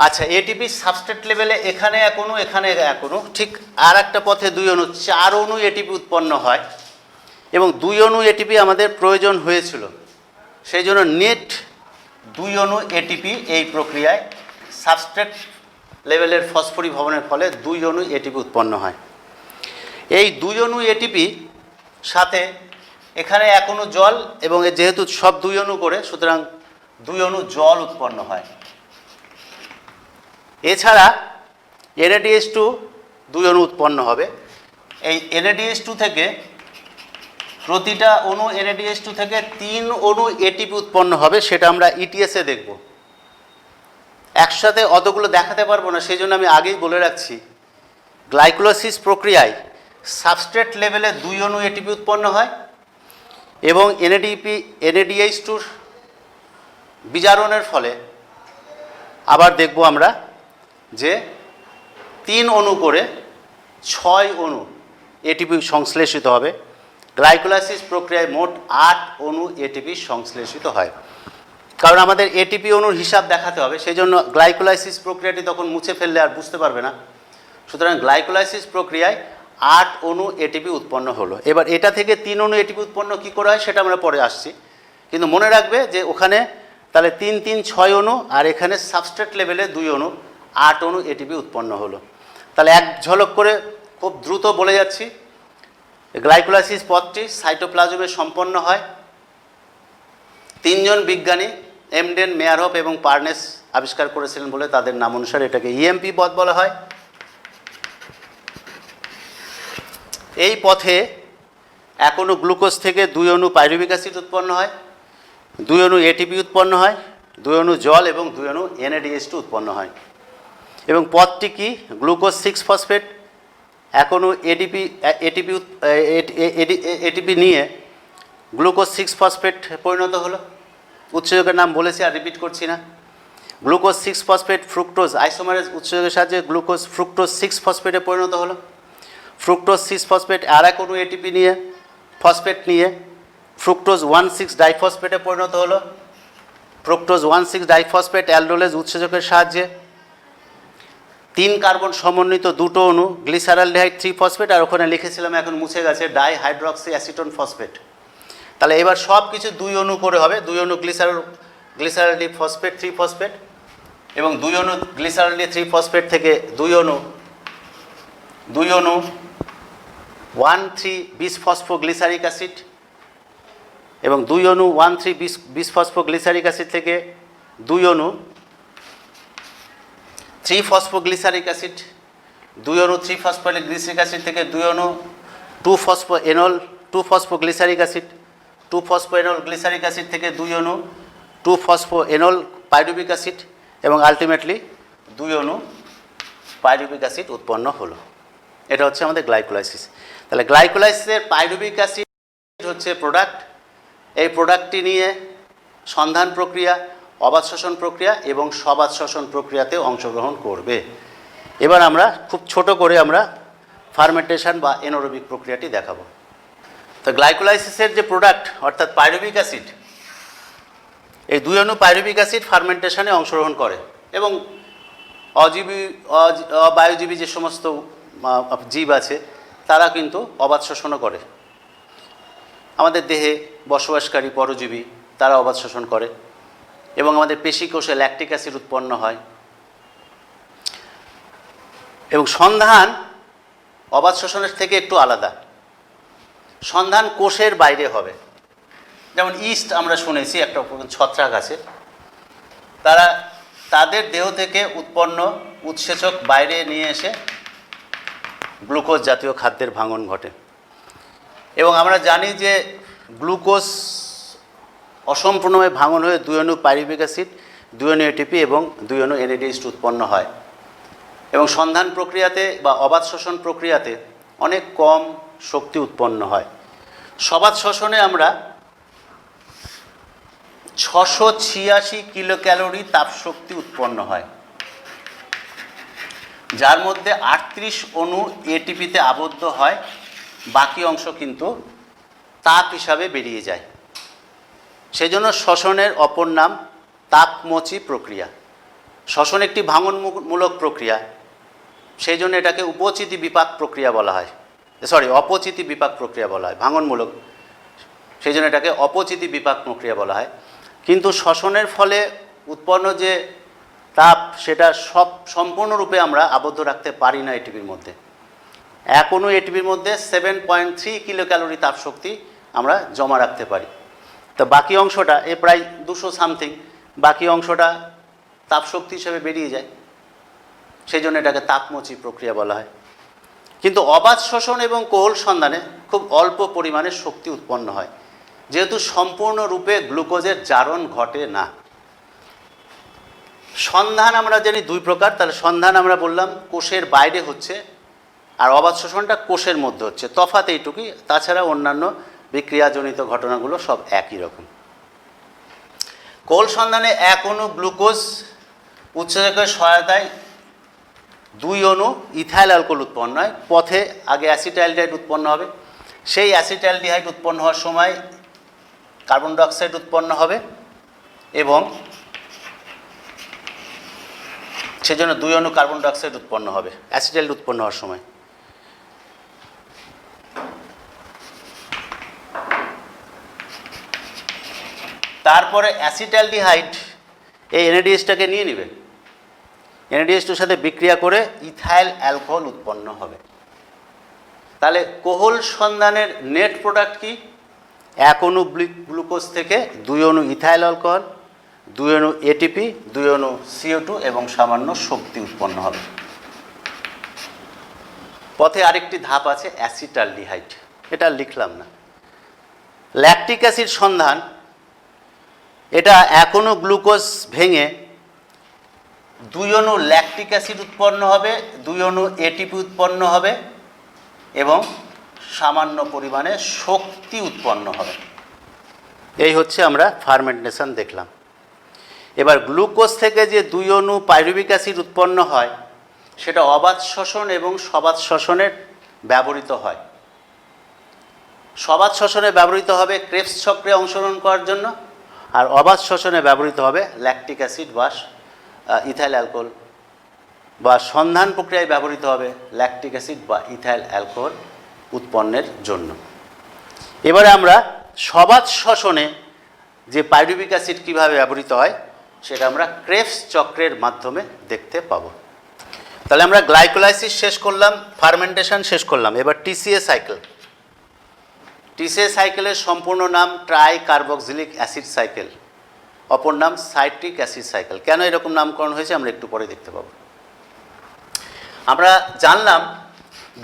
আচ্ছা, এটিপি সাবস্ট্রেট লেভেলে এখানে এক অণু, এখানে এক অণু, ঠিক আর একটা পথে 2 অণু, 4 অণু এটিপি উৎপন্ন হয় এবং 2 অণু এটিপি আমাদের প্রয়োজন হয়েছিল। সেই জন্য নেট 2 অণু এটিপি এই প্রক্রিয়ায় সাবস্ট্রেট লেভেলের ফসফরিভবনের ফলে 2 অণু এটিপি উৎপন্ন হয়। এই 2 অণু এটিপি সাথে এখানে এক অণু জল, এবং যেহেতু সব 2 অণু করে, সুতরাং 2 অণু জল উৎপন্ন হয়। এছাড়া NADH2 2 অণু উৎপন্ন হবে। এই NADH2 থেকে প্রতিটা অণু NADH2 থেকে 3 অণু এটিপি উৎপন্ন হবে, সেটা আমরা ETS-এ দেখব। একসাথে অতগুলো দেখাতে পারবো না, সেই জন্য আমি আগেই বলে রাখছি, গ্লাইকোলাইসিস প্রক্রিয়ায় সাবস্ট্রেট লেভেলে 2 অণু এটিপি উৎপন্ন হয় এবং NADH2-র বিজারণের ফলে আবার দেখব আমরা যে 3 অণু করে 6 অণু এটিপি সংশ্লেষিত হবে। গ্লাইকোলাইসিস প্রক্রিয়ায় মোট 8 অণু এটিপি সংশ্লেষিত হয়। কারণ আমাদের এটিপি অণুর হিসাব দেখাতে হবে, সেই জন্য গ্লাইকোলাইসিস প্রক্রিয়াটি তখন মুছে ফেললে আর বুঝতে পারবে না। সুতরাং গ্লাইকোলাইসিস প্রক্রিয়ায় 8 অণু এটিপি উৎপন্ন হলো। এবার এটা থেকে 3 অণু এটিপি উৎপন্ন কী করে হয় সেটা আমরা পরে আসছি, কিন্তু মনে রাখবে যে ওখানে তাহলে 3 3 6 অণু, আর এখানে সাবস্ট্রেট লেভেলে 2 অণু, 8 অণু এটিপি উৎপন্ন হলো। তাহলে এক ঝলক করে খুব দ্রুত বলে যাচ্ছি, গ্লাইকোলাইসিস পথটি সাইটোপ্লাজমে সম্পন্ন হয়। 3 জন বিজ্ঞানী এমডেন, মেয়ারহফ এবং পার্নেস আবিষ্কার করেছিলেন বলে তাদের নাম অনুসারে এটাকে EMP পথ বলা হয়। এই পথে এক অণু গ্লুকোজ থেকে 2 অণু পাইরুভিক অ্যাসিড উৎপন্ন হয়, 2 অণু এটিপি উৎপন্ন হয়, 2 অণু জল এবং 2 অণু NADH2 উৎপন্ন হয়। এবং পথটি কি? গ্লুকোজ 6-ফসফেট এক অণু এটিপি নিয়ে গ্লুকোজ 6-ফসফেট পরিণত হলো। উৎসেচকের নাম বলেছি আর রিপিট করছি না। গ্লুকোজ 6-ফসফেট ফ্রুক্টোজ আইসোমারেজ উৎসেচকের সাহায্যে গ্লুকোজ ফ্রুক্টোজ 6-ফসফেটে পরিণত হলো। ফ্রুক্টোজ 6-ফসফেট আর এক অণু এটিপি নিয়ে ফসফেট নিয়ে ফ্রুক্টোজ 1,6 ডাইফসফেটে পরিণত হলো। ফ্রুক্টোজ 1,6 ডাইফসফেট অ্যালডোলেজ উৎসেচকের সাহায্যে 3 কার্বন সমন্বিত 2টো অণু গ্লিসারালডিহাইড 3-ফসফেট, আর ওখানে লিখেছিলাম এখন মুছে গেছে, ডাইহাইড্রক্সি অ্যাসিটোন ফসফেট। তাহলে এবার সব কিছু 2 অণু করে হবে, 2 অণু গ্লিসারালডি ফসফেট 3-ফসফেট এবং 2 অণু গ্লিসারালডি 3-ফসফেট থেকে 2 অণু 1,3-বিসফসফোগ্লিসারিক অ্যাসিড এবং 2 অণু 1,3-বিসফসফোগ্লিসারিক অ্যাসিড থেকে 2 অণু 3-ফসফোগ্লিসারিক অ্যাসিড, 2 অণু 3-ফসফোগ্লিসারিক অ্যাসিড থেকে 2 অণু 2-ফসফোগ্লিসারিক অ্যাসিড, 2-ফসফোএনল গ্লিসারিক অ্যাসিড থেকে 2 অণু 2-ফসফোএনল পাইরুভিক অ্যাসিড এবং আলটিমেটলি 2 অণু পাইরুভিক অ্যাসিড উৎপন্ন হলো। এটা হচ্ছে আমাদের গ্লাইকোলাইসিস। তাহলে গ্লাইকোলাইসিসের পাইরুভিক অ্যাসিড হচ্ছে প্রোডাক্ট। এই প্রোডাক্টটি নিয়ে সন্ধান প্রক্রিয়া, অবাধ শ্বসন প্রক্রিয়া এবং সবাধ শ্বসন প্রক্রিয়াতে অংশগ্রহণ করবে। এবার আমরা খুব ছোট করে আমরা ফার্মেন্টেশন বা এনোরোবিক প্রক্রিয়াটি দেখাবো। তো গ্লাইকোলাইসিসের যে প্রোডাক্ট অর্থাৎ পাইরুভিক অ্যাসিড, এই 2 অণু পাইরুভিক অ্যাসিড ফার্মেন্টেশনে অংশগ্রহণ করে এবং অবায়ুজীবী যে সমস্ত জীব আছে তারা কিন্তু অবাত শোষণও করে। আমাদের দেহে বসবাসকারী পরজীবী তারা অবাত শোষণ করে এবং আমাদের পেশিকোষে ল্যাকটিক অ্যাসিড উৎপন্ন হয়। এবং সন্ধান অবাত শোষণের থেকে একটু আলাদা। সন্ধান কোষের বাইরে হবে। যেমন ইস্ট আমরা শুনেছি একটা ছত্রাক আছে, তারা তাদের দেহ থেকে উৎপন্ন উৎসেচক বাইরে নিয়ে এসে গ্লুকোজ জাতীয় খাদ্যের ভাঙন ঘটে। এবং আমরা জানি যে গ্লুকোজ অসম্পূর্ণভাবে ভাঙন হয়ে 2 অণু পাইরুভিক অ্যাসিড, 2 অণু এটিপি এবং 2 অণু NADH উৎপন্ন হয়। এবং সন্ধান প্রক্রিয়াতে বা অবাত শোষণ প্রক্রিয়াতে অনেক কম শক্তি উৎপন্ন হয়। সবাত শোষণে আমরা 686 কিলো ক্যালোরি তাপশক্তি উৎপন্ন হয়, যার মধ্যে 38 অণু এটিপিতে আবদ্ধ হয়, বাকি অংশ কিন্তু তাপ হিসাবে বেরিয়ে যায়। সেজন্য শ্বসনের অপর নাম তাপমোচী প্রক্রিয়া। শ্বসন একটি ভাঙনমূলক প্রক্রিয়া, সেই জন্য এটাকে উপচিতি বিপাক প্রক্রিয়া বলা হয়। অপচিতি বিপাক প্রক্রিয়া বলা হয়। ভাঙনমূলক, সেই জন্য এটাকে অপচিতি বিপাক প্রক্রিয়া বলা হয়। কিন্তু শ্বসনের ফলে উৎপন্ন যে তাপ সেটা সম্পূর্ণরূপে আমরা আবদ্ধ রাখতে পারি না এটিপির মধ্যে। এক অণু এটিপির মধ্যে 7.3 কিলো ক্যালোরি তাপশক্তি আমরা জমা রাখতে পারি। তো বাকি অংশটা প্রায় 200 সামথিং, বাকি অংশটা তাপশক্তি হিসেবে বেরিয়ে যায়। সেই জন্য এটাকে তাপমোচী প্রক্রিয়া বলা হয়। কিন্তু অবাত শোষণ এবং কোহল সন্ধানে খুব অল্প পরিমাণে শক্তি উৎপন্ন হয়, যেহেতু সম্পূর্ণরূপে গ্লুকোজের জারণ ঘটে না। সন্ধান আমরা জানি 2 প্রকার, তাহলে সন্ধান আমরা বললাম কোষের বাইরে হচ্ছে, আর অবাত শোষণটা কোষের মধ্যে হচ্ছে। তফাৎ এইটুকুই, তাছাড়া অন্যান্য বিক্রিয়াজনিত ঘটনাগুলো সব একই রকম। কোহল সন্ধানে 1 অণু গ্লুকোজ উৎসেচকের সহায়তায় 2 অণু ইথাইল অ্যালকোহল উৎপন্ন হয়। পথে আগে অ্যাসিটাইলডিহাইড উৎপন্ন হবে, সেই অ্যাসিটাইলডিহাইড উৎপন্ন হওয়ার সময় কার্বন ডাইঅক্সাইড উৎপন্ন হবে এবং সেজন্য 2 অণু কার্বন ডাইঅক্সাইড উৎপন্ন হবে অ্যাসিটাইলড উৎপন্ন হওয়ার সময়। তারপরে অ্যাসিটাইলডিহাইড এই NADH-টাকে নিয়ে নেবে, NADH-টার সাথে বিক্রিয়া করে ইথাইল অ্যালকোহল উৎপন্ন হবে। তাহলে কোহল সন্ধানের নেট প্রোডাক্ট কি? 1 অণু গ্লুকোজ থেকে 2 অণু ইথাইল অ্যালকোহল, 2 অণু এটিপি, 2 অণু CO2 এবং সামান্য শক্তি উৎপন্ন হবে। পথে আরেকটি ধাপ আছে অ্যাসিটালডিহাইড, এটা লিখলাম না। ল্যাকটিক অ্যাসিড সন্ধান, এটা 1 অণু গ্লুকোজ ভেঙে 2 অণু ল্যাকটিক অ্যাসিড উৎপন্ন হবে, 2 অণু এটিপি উৎপন্ন হবে এবং সামান্য পরিমাণে শক্তি উৎপন্ন হবে। এই হচ্ছে আমরা ফার্মেন্টেশন দেখলাম। এবার গ্লুকোজ থেকে যে 2 অণু পাইরুভিক অ্যাসিড উৎপন্ন হয় সেটা অবাত শোষণ এবং সবাত শোষণে ব্যবহৃত হয়। সবাত শোষণে ব্যবহৃত হবে ক্রেবস চক্রে অংশগ্রহণ করার জন্য, আর অবাত শোষণে ব্যবহৃত হবে ল্যাকটিক অ্যাসিড বা ইথাইল অ্যালকোহল, বা সন্ধান প্রক্রিয়ায় ব্যবহৃত হবে ল্যাকটিক অ্যাসিড বা ইথাইল অ্যালকোহল উৎপন্নের জন্য। এবারে আমরা সবাত শোষণে যে পাইরুভিক অ্যাসিড কীভাবে ব্যবহৃত হয় সেটা আমরা ক্রেবস চক্রের মাধ্যমে দেখতে পাবো। তাহলে আমরা গ্লাইকোলাইসিস শেষ করলাম, ফার্মেন্টেশন শেষ করলাম। এবার TCA সাইকেল। TCA সাইকেলের সম্পূর্ণ নাম ট্রাই কার্বক্সিলিক অ্যাসিড সাইকেল, অপর নাম সাইট্রিক অ্যাসিড সাইকেল। কেন এরকম নামকরণ হয়েছে আমরা একটু পরে দেখতে পাবো। আমরা জানলাম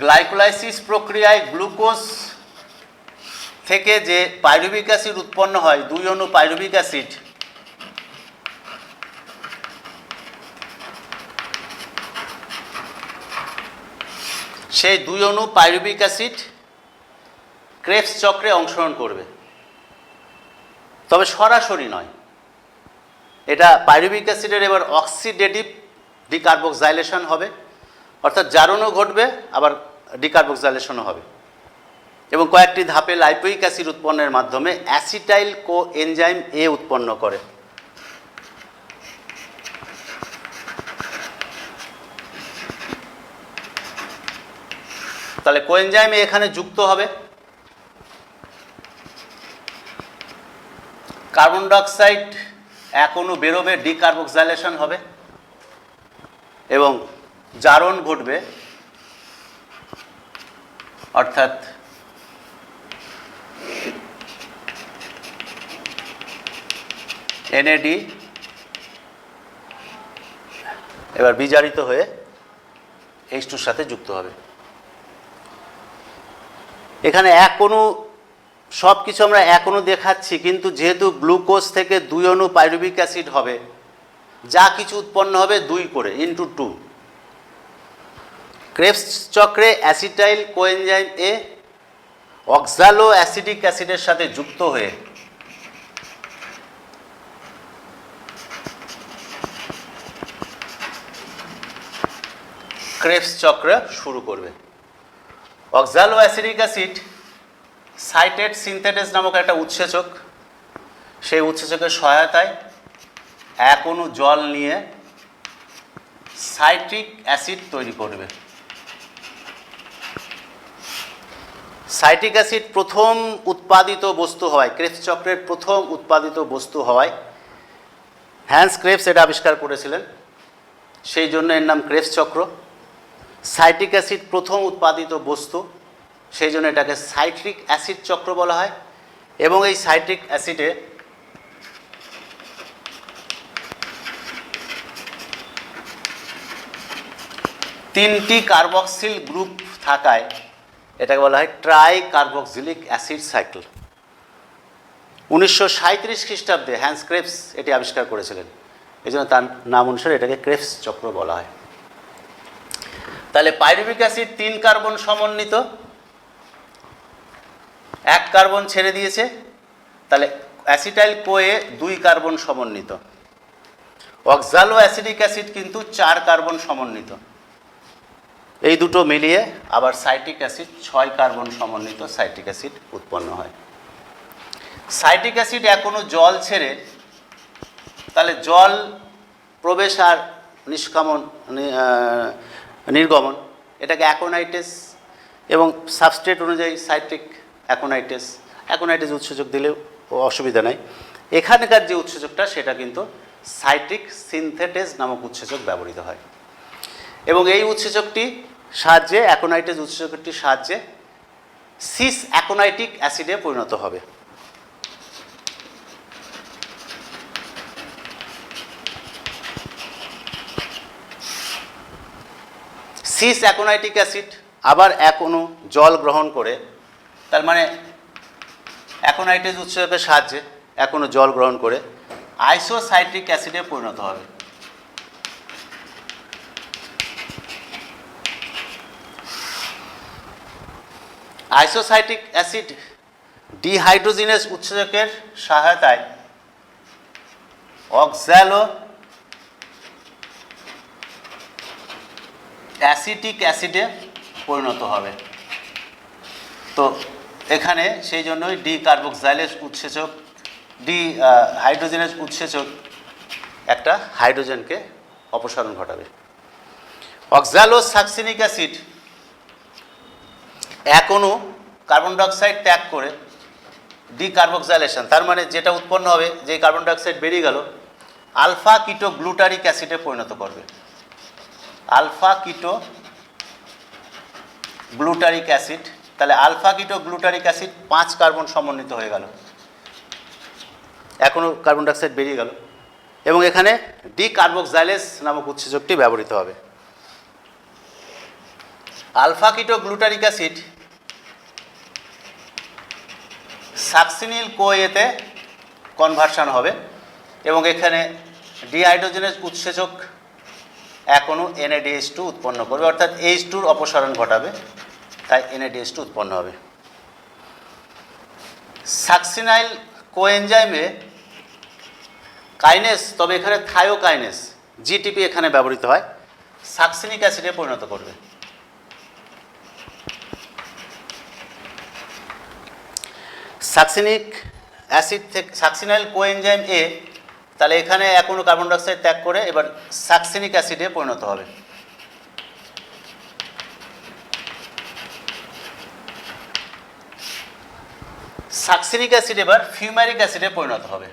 গ্লাইকোলাইসিস প্রক্রিয়ায় গ্লুকোজ থেকে যে পাইরুভিক অ্যাসিড উৎপন্ন হয়, 2 অণু পাইরুভিক অ্যাসিড, সেই 2 অণু পাইরুভিক অ্যাসিড ক্রেবস চক্রে অংশগ্রহণ করবে, তবে সরাসরি নয়। এটা পাইরুভিক অ্যাসিডের এবার অক্সিডেটিভ ডিকার্বক্সাইলেশন হবে, অর্থাৎ জারণও ঘটবে, আবার ডিকার্বক্সাইলেশনও হবে এবং কয়েকটি ধাপে লাইপোইক অ্যাসিড উৎপন্নের মাধ্যমে অ্যাসিটাইল কোএনজাইম এ উৎপন্ন করে। তাহলে কোএনজাইম এ এখানে যুক্ত হবে, কার্বন ডাইঅক্সাইড এক অণু বেরোবে, ডিকার্বক্সাইলেশন হবে এবং জারণ ঘটবে, অর্থাৎ NAD এবার বিজারিত হয়ে H2 সাথে যুক্ত হবে। এখানে এক অণু, সব কিছু আমরা এক অণু দেখাচ্ছি, কিন্তু যেহেতু গ্লুকোজ থেকে 2 অণু পাইরুভিক অ্যাসিড হবে, যা কিছু উৎপন্ন হবে 2 করে ইন্টু 2। ক্রেবস চক্রে অ্যাসিটাইল কোএনজাইম এ অক্সালো অ্যাসিডিক অ্যাসিডের সাথে যুক্ত হয়ে ক্রেবস চক্র শুরু করবে। অক্সালো অ্যাসিডিক অ্যাসিড সাইটেট সিনথেটেস নামক একটা উৎসেচক, সেই উৎসেচকের সহায়তায় এক অণু জল নিয়ে সাইট্রিক অ্যাসিড তৈরি করবে। সাইট্রিক অ্যাসিড প্রথম উৎপাদিত বস্তু হওয়ায়, ক্রেবস চক্রের প্রথম উৎপাদিত বস্তু হওয়ায় হ্যান্স ক্রেবস এটা আবিষ্কার করেছিলেন, সেই জন্য এর নাম ক্রেবস চক্র। সাইট্রিক অ্যাসিড প্রথম উৎপাদিত বস্তু, সেই জন্য এটাকে সাইট্রিক অ্যাসিড চক্র বলা হয়। এবং এই সাইট্রিক অ্যাসিডে তিনটি কার্বক্সিল গ্রুপ থাকায় এটাকে বলা হয় ট্রাই কার্বক্সিলিক অ্যাসিড সাইকেল। 1937 খ্রিস্টাব্দে হ্যান্স ক্রেবস এটি আবিষ্কার করেছিলেন, এই জন্য তার নাম অনুসারে এটাকে ক্রেবস চক্র বলা হয়। তাহলে পাইরুভিক অ্যাসিড 3 কার্বন সমন্বিত, 1 কার্বন ছেড়ে দিয়েছে, তাহলে অ্যাসিটাইল কোয়ে 2 কার্বন সমন্বিত। অক্সালো অ্যাসিডিক অ্যাসিড কিন্তু 4 কার্বন সমন্বিত। এই দুটো মিলিয়ে আবার সাইট্রিক অ্যাসিড 6 কার্বন সমন্বিত সাইট্রিক অ্যাসিড উৎপন্ন হয়। সাইট্রিক অ্যাসিড এখনো জল ছেড়ে, তাহলে জল প্রবেশ আর নিষ্কামন নির্গমন, এটাকে অ্যাকোনাইটেস এবং সাবস্ট্রেট অনুযায়ী সাইট্রিক অ্যাকোনাইটেস, অ্যাকোনাইটেস উৎসেচক দিলেও অসুবিধা নাই। এখানকার যে উৎসেচকটা সেটা কিন্তু সাইট্রিক সিনথেটেস নামক উৎসেচক ব্যবহৃত হয় এবং এই উৎসেচকটি সাহায্যে, অ্যাকোনাইটেস উৎসেচকটির সাহায্যে সিস অ্যাকোনাইটিক অ্যাসিডে পরিণত হবে। সিস অ্যাকোনাইটিক অ্যাসিড আবার এক অণু জল গ্রহণ করে, তার মানে অ্যাকোনাইটেস উৎসেচকের সাহায্যে এক অণু জল গ্রহণ করে আইসোসাইট্রিক অ্যাসিডে পরিণত হবে। আইসোসাইট্রিক অ্যাসিড ডিহাইড্রোজিনেস উৎসেচকের সহায়তায় অক্সালো অ্যাসিটিক অ্যাসিডে পরিণত হবে। তো এখানে সেই জন্যই ডিকার্বক্সাইলেস উৎসেচক, হাইড্রোজেনেস উৎসেচক একটা হাইড্রোজেনকে অপসারণ ঘটাবে। অক্সালো সাকসিনিক অ্যাসিড এক অণু কার্বন ডাইঅক্সাইড ত্যাগ করে ডিকার্বক্সাইলেশন, তার মানে যেটা উৎপন্ন হবে, যে কার্বন ডাইঅক্সাইড বেরিয়ে গেল, আলফা কিটো গ্লুটারিক অ্যাসিডে পরিণত করবে। আলফা কিটো গ্লুটারিক অ্যাসিড, তাহলে alpha keto glutaric acid 5 carbon সমন্বিত হয়ে গেল, এখনও কার্বন ডাইঅক্সাইড বেরিয়ে গেল এবং এখানে ডিকার্বক্সাইলেস নামক উৎসেচকটি ব্যবহৃত হবে। Alpha keto glutaric acid succinyl কোয়েতে কনভার্সন হবে এবং এখানে ডিহাইড্রোজেনেস উৎসেচক এক অণু NADH2 উৎপন্ন করবে, অর্থাৎ H2-র অপসারণ ঘটাবে, তাই NADH2 উৎপন্ন হবে। সাকসিনাইল কোএনজাইমে কাইনেস, তবে এখানে থায়োকাইনেস GTP এখানে ব্যবহৃত হয়, সাকসিনিক অ্যাসিডে পরিণত করবে। সাকসিনিক অ্যাসিড থেকে সাকসিনাইল কোএনজাইম এ, তাহলে এখানে এখনো কার্বন ডাইঅক্সাইড ত্যাগ করে এবার সাকসিনিক অ্যাসিডে পরিণত হবে। সাকসিনিক অ্যাসিড এবার ফিউমারিক অ্যাসিডে পরিণত হবে।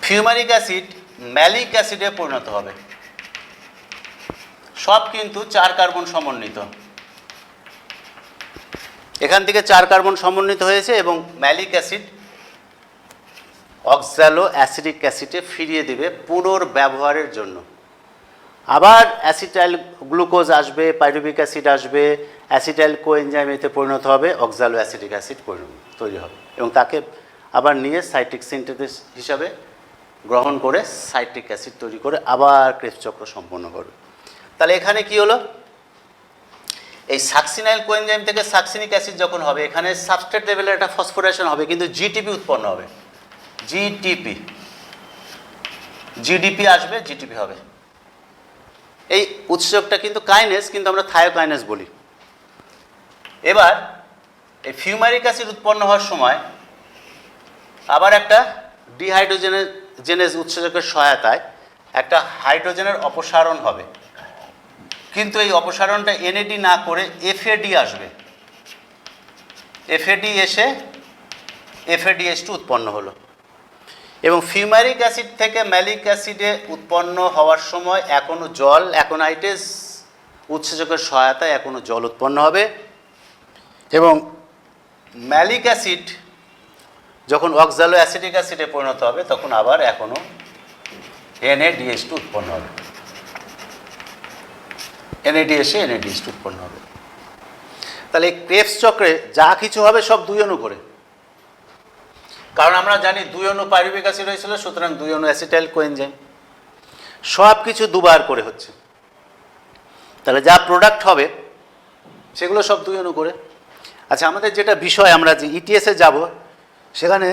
ফিউমারিক অ্যাসিড ম্যালিক অ্যাসিডে পরিণত হবে। সব কিন্তু 4 কার্বন সমন্বিত, এখান থেকে 4 কার্বন সমন্বিত হয়েছে এবং ম্যালিক অ্যাসিড অক্সালো অ্যাসিডিক অ্যাসিডে ফিরিয়ে দেবে পুনর্ব্যবহারের জন্য। আবার অ্যাসিটাইল গ্লুকোজ আসবে, পাইরুভিক অ্যাসিড আসবে, অ্যাসিটাইল কোএনজাইম এতে পরিণত হবে, অক্সালো অ্যাসিডিক অ্যাসিড তৈরি হবে এবং তাকে আবার নিয়ে সাইট্রিক সিনথেসিস হিসাবে গ্রহণ করে সাইট্রিক অ্যাসিড তৈরি করে আবার ক্রেবস চক্র সম্পন্ন করবে। তাহলে এখানে কি হলো, এই সাকসিনাইল কোএনজাইম থেকে সাকসিনিক অ্যাসিড যখন হবে এখানে সাবস্ট্রেট লেভেলের একটা ফসফোরেশন হবে, কিন্তু জিটিপি উৎপন্ন হবে, জিটিপি, জিডিপি আসবে, জিটিপি হবে। এই উৎসেচকটা কিন্তু কাইনেস, কিন্তু আমরা থায়োকাইনেস বলি। এবার এই ফিউমারিক অ্যাসিড উৎপন্ন হওয়ার সময় আবার একটা ডিহাইড্রোজেনেজ উৎসেচকের সহায়তায় একটা হাইড্রোজেনের অপসারণ হবে, কিন্তু এই অপসারণটা এনএডি না করে এফএডি আসবে। এফএডি এসে এফএডিএইচ2 উৎপন্ন হলো এবং ফিউমারিক অ্যাসিড থেকে ম্যালিক অ্যাসিডে উৎপন্ন হওয়ার সময় এখনও জল, অ্যাকোনাইটেস উৎসেচকের সহায়তায় এখনও জল উৎপন্ন হবে এবং ম্যালিক অ্যাসিড যখন অক্সালো অ্যাসিডিক অ্যাসিডে পরিণত হবে তখন আবার এখনও NADH2 উৎপন্ন হবে, NAD এসে NADH2 উৎপন্ন হবে। তাহলে এই ক্রেবস চক্রে যা কিছু হবে সব 2 অণু করে, কারণ আমরা জানি 2 অণু পাইরুভিক অ্যাসিড হয়েছিল, সুতরাং 2 অণু অ্যাসিটাইল কোএনজাইম, সব কিছু 2 বার করে হচ্ছে। তাহলে যা প্রোডাক্ট হবে সেগুলো সব 2 অণু করে। আচ্ছা, আমাদের যেটা বিষয়, আমরা যে ইটিএসে যাব সেখানে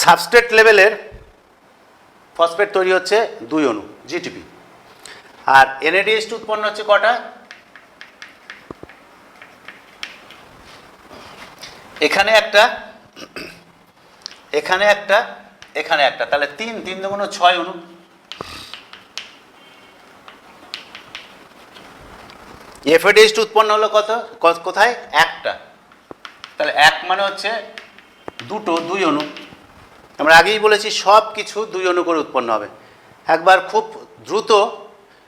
সাবস্ট্রেট লেভেলের ফসফেট তৈরি হচ্ছে 2 অণু জিটিপি, আর NADH2 উৎপন্ন হচ্ছে কটা, এখানে একটা, এখানে একটা, এখানে একটা, তাহলে 3 3 দুগুণ 6 অণু। FADH2 উৎপন্ন হলো কত, কোথায়, একটা, তাহলে 1 মানে হচ্ছে 2 অণু। আমরা আগেই বলেছি সব কিছু 2 অণু করে উৎপন্ন হবে। একবার খুব দ্রুত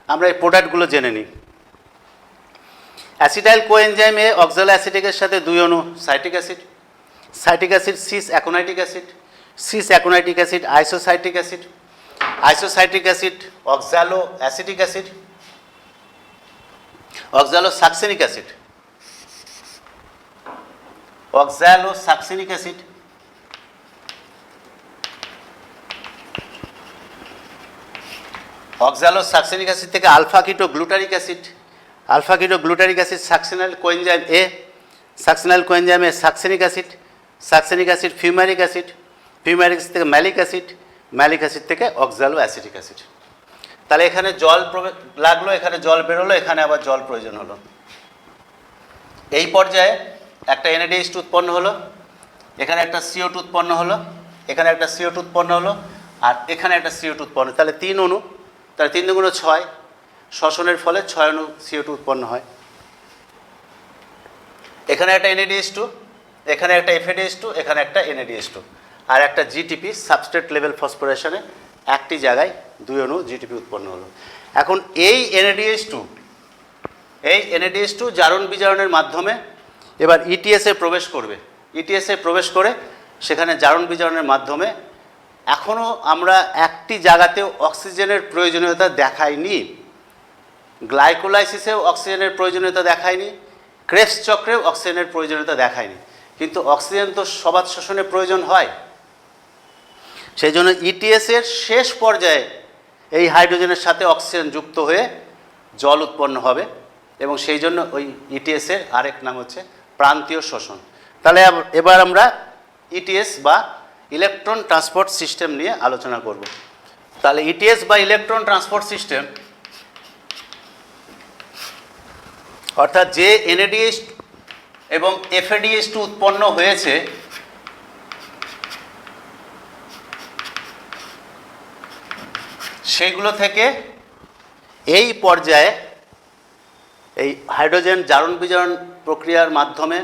আমরা এই প্রোডাক্টগুলো জেনে নিই। অ্যাসিটাইল কোএনজাইমে অক্সালো অ্যাসিডিকের সাথে 2 অণু citric acid, citric acid cis aconitic acid, cis aconitic acid isocitric acid, isocitric acid oxalo acidic acid, oxalo succinic acid, oxalo succinic acid, oxalo succinic acid থেকে alpha keto glutaric acid, alpha keto glutaric acid succinyl coenzyme A, succinyl coenzyme A succinic acid, succinic acid fumaric acid, fumaric acid থেকে malic acid, malic acid থেকে oxalo acidic acid. তাহলে এখানে জল লাগলো, এখানে জল বেরোলো, এখানে আবার জল প্রয়োজন হলো। এই পর্যায়ে একটা NADH2 উৎপন্ন হলো, এখানে একটা CO2 উৎপন্ন হলো, এখানে একটা CO2 উৎপন্ন হলো, আর এখানে একটা CO2 উৎপন্ন, তাহলে 3 অণু, তাহলে 3 দুগুণ 6, শ্বসনের ফলে 6 অণু CO2 উৎপন্ন হয়। এখানে একটা NADH2, এখানে একটা FADH2, এখানে একটা NADH2, আর একটা জিটিপি সাবস্ট্রেট লেভেল ফসফোরেশনে একটি জায়গায় 2 অণু জিটিপি উৎপন্ন হলো। এখন এই NADH2 জারণ বিজারণের মাধ্যমে এবার ইটিএসে প্রবেশ করবে। ইটিএসে প্রবেশ করে সেখানে জারণ বিজারণের মাধ্যমে এখনও আমরা একটি জায়গাতেও অক্সিজেনের প্রয়োজনীয়তা দেখাইনি, গ্লাইকোলাইসিসেও অক্সিজেনের প্রয়োজনীয়তা দেখায়নি, ক্রেবস চক্রেও অক্সিজেনের প্রয়োজনীয়তা দেখায়নি, কিন্তু অক্সিজেন তো সবাত শোষণের প্রয়োজন হয়। সেই জন্য ইটিএসের শেষ পর্যায়ে এই হাইড্রোজেনের সাথে অক্সিজেন যুক্ত হয়ে জল উৎপন্ন হবে এবং সেই জন্য ওই ইটিএসের আরেক নাম হচ্ছে প্রান্তীয় শোষণ। তাহলে এবার আমরা ইটিএস বা ইলেকট্রন ট্রান্সপোর্ট সিস্টেম নিয়ে আলোচনা করব। তাহলে ইটিএস বা ইলেকট্রন ট্রান্সপোর্ট সিস্টেম অর্থাৎ যে এনএডিএইচ এবং এফএডিএইচ উৎপন্ন হয়েছে সেইগুলো থেকে এই পর্যায়ে এই হাইড্রোজেন জারণ বিজারণ প্রক্রিয়ার মাধ্যমে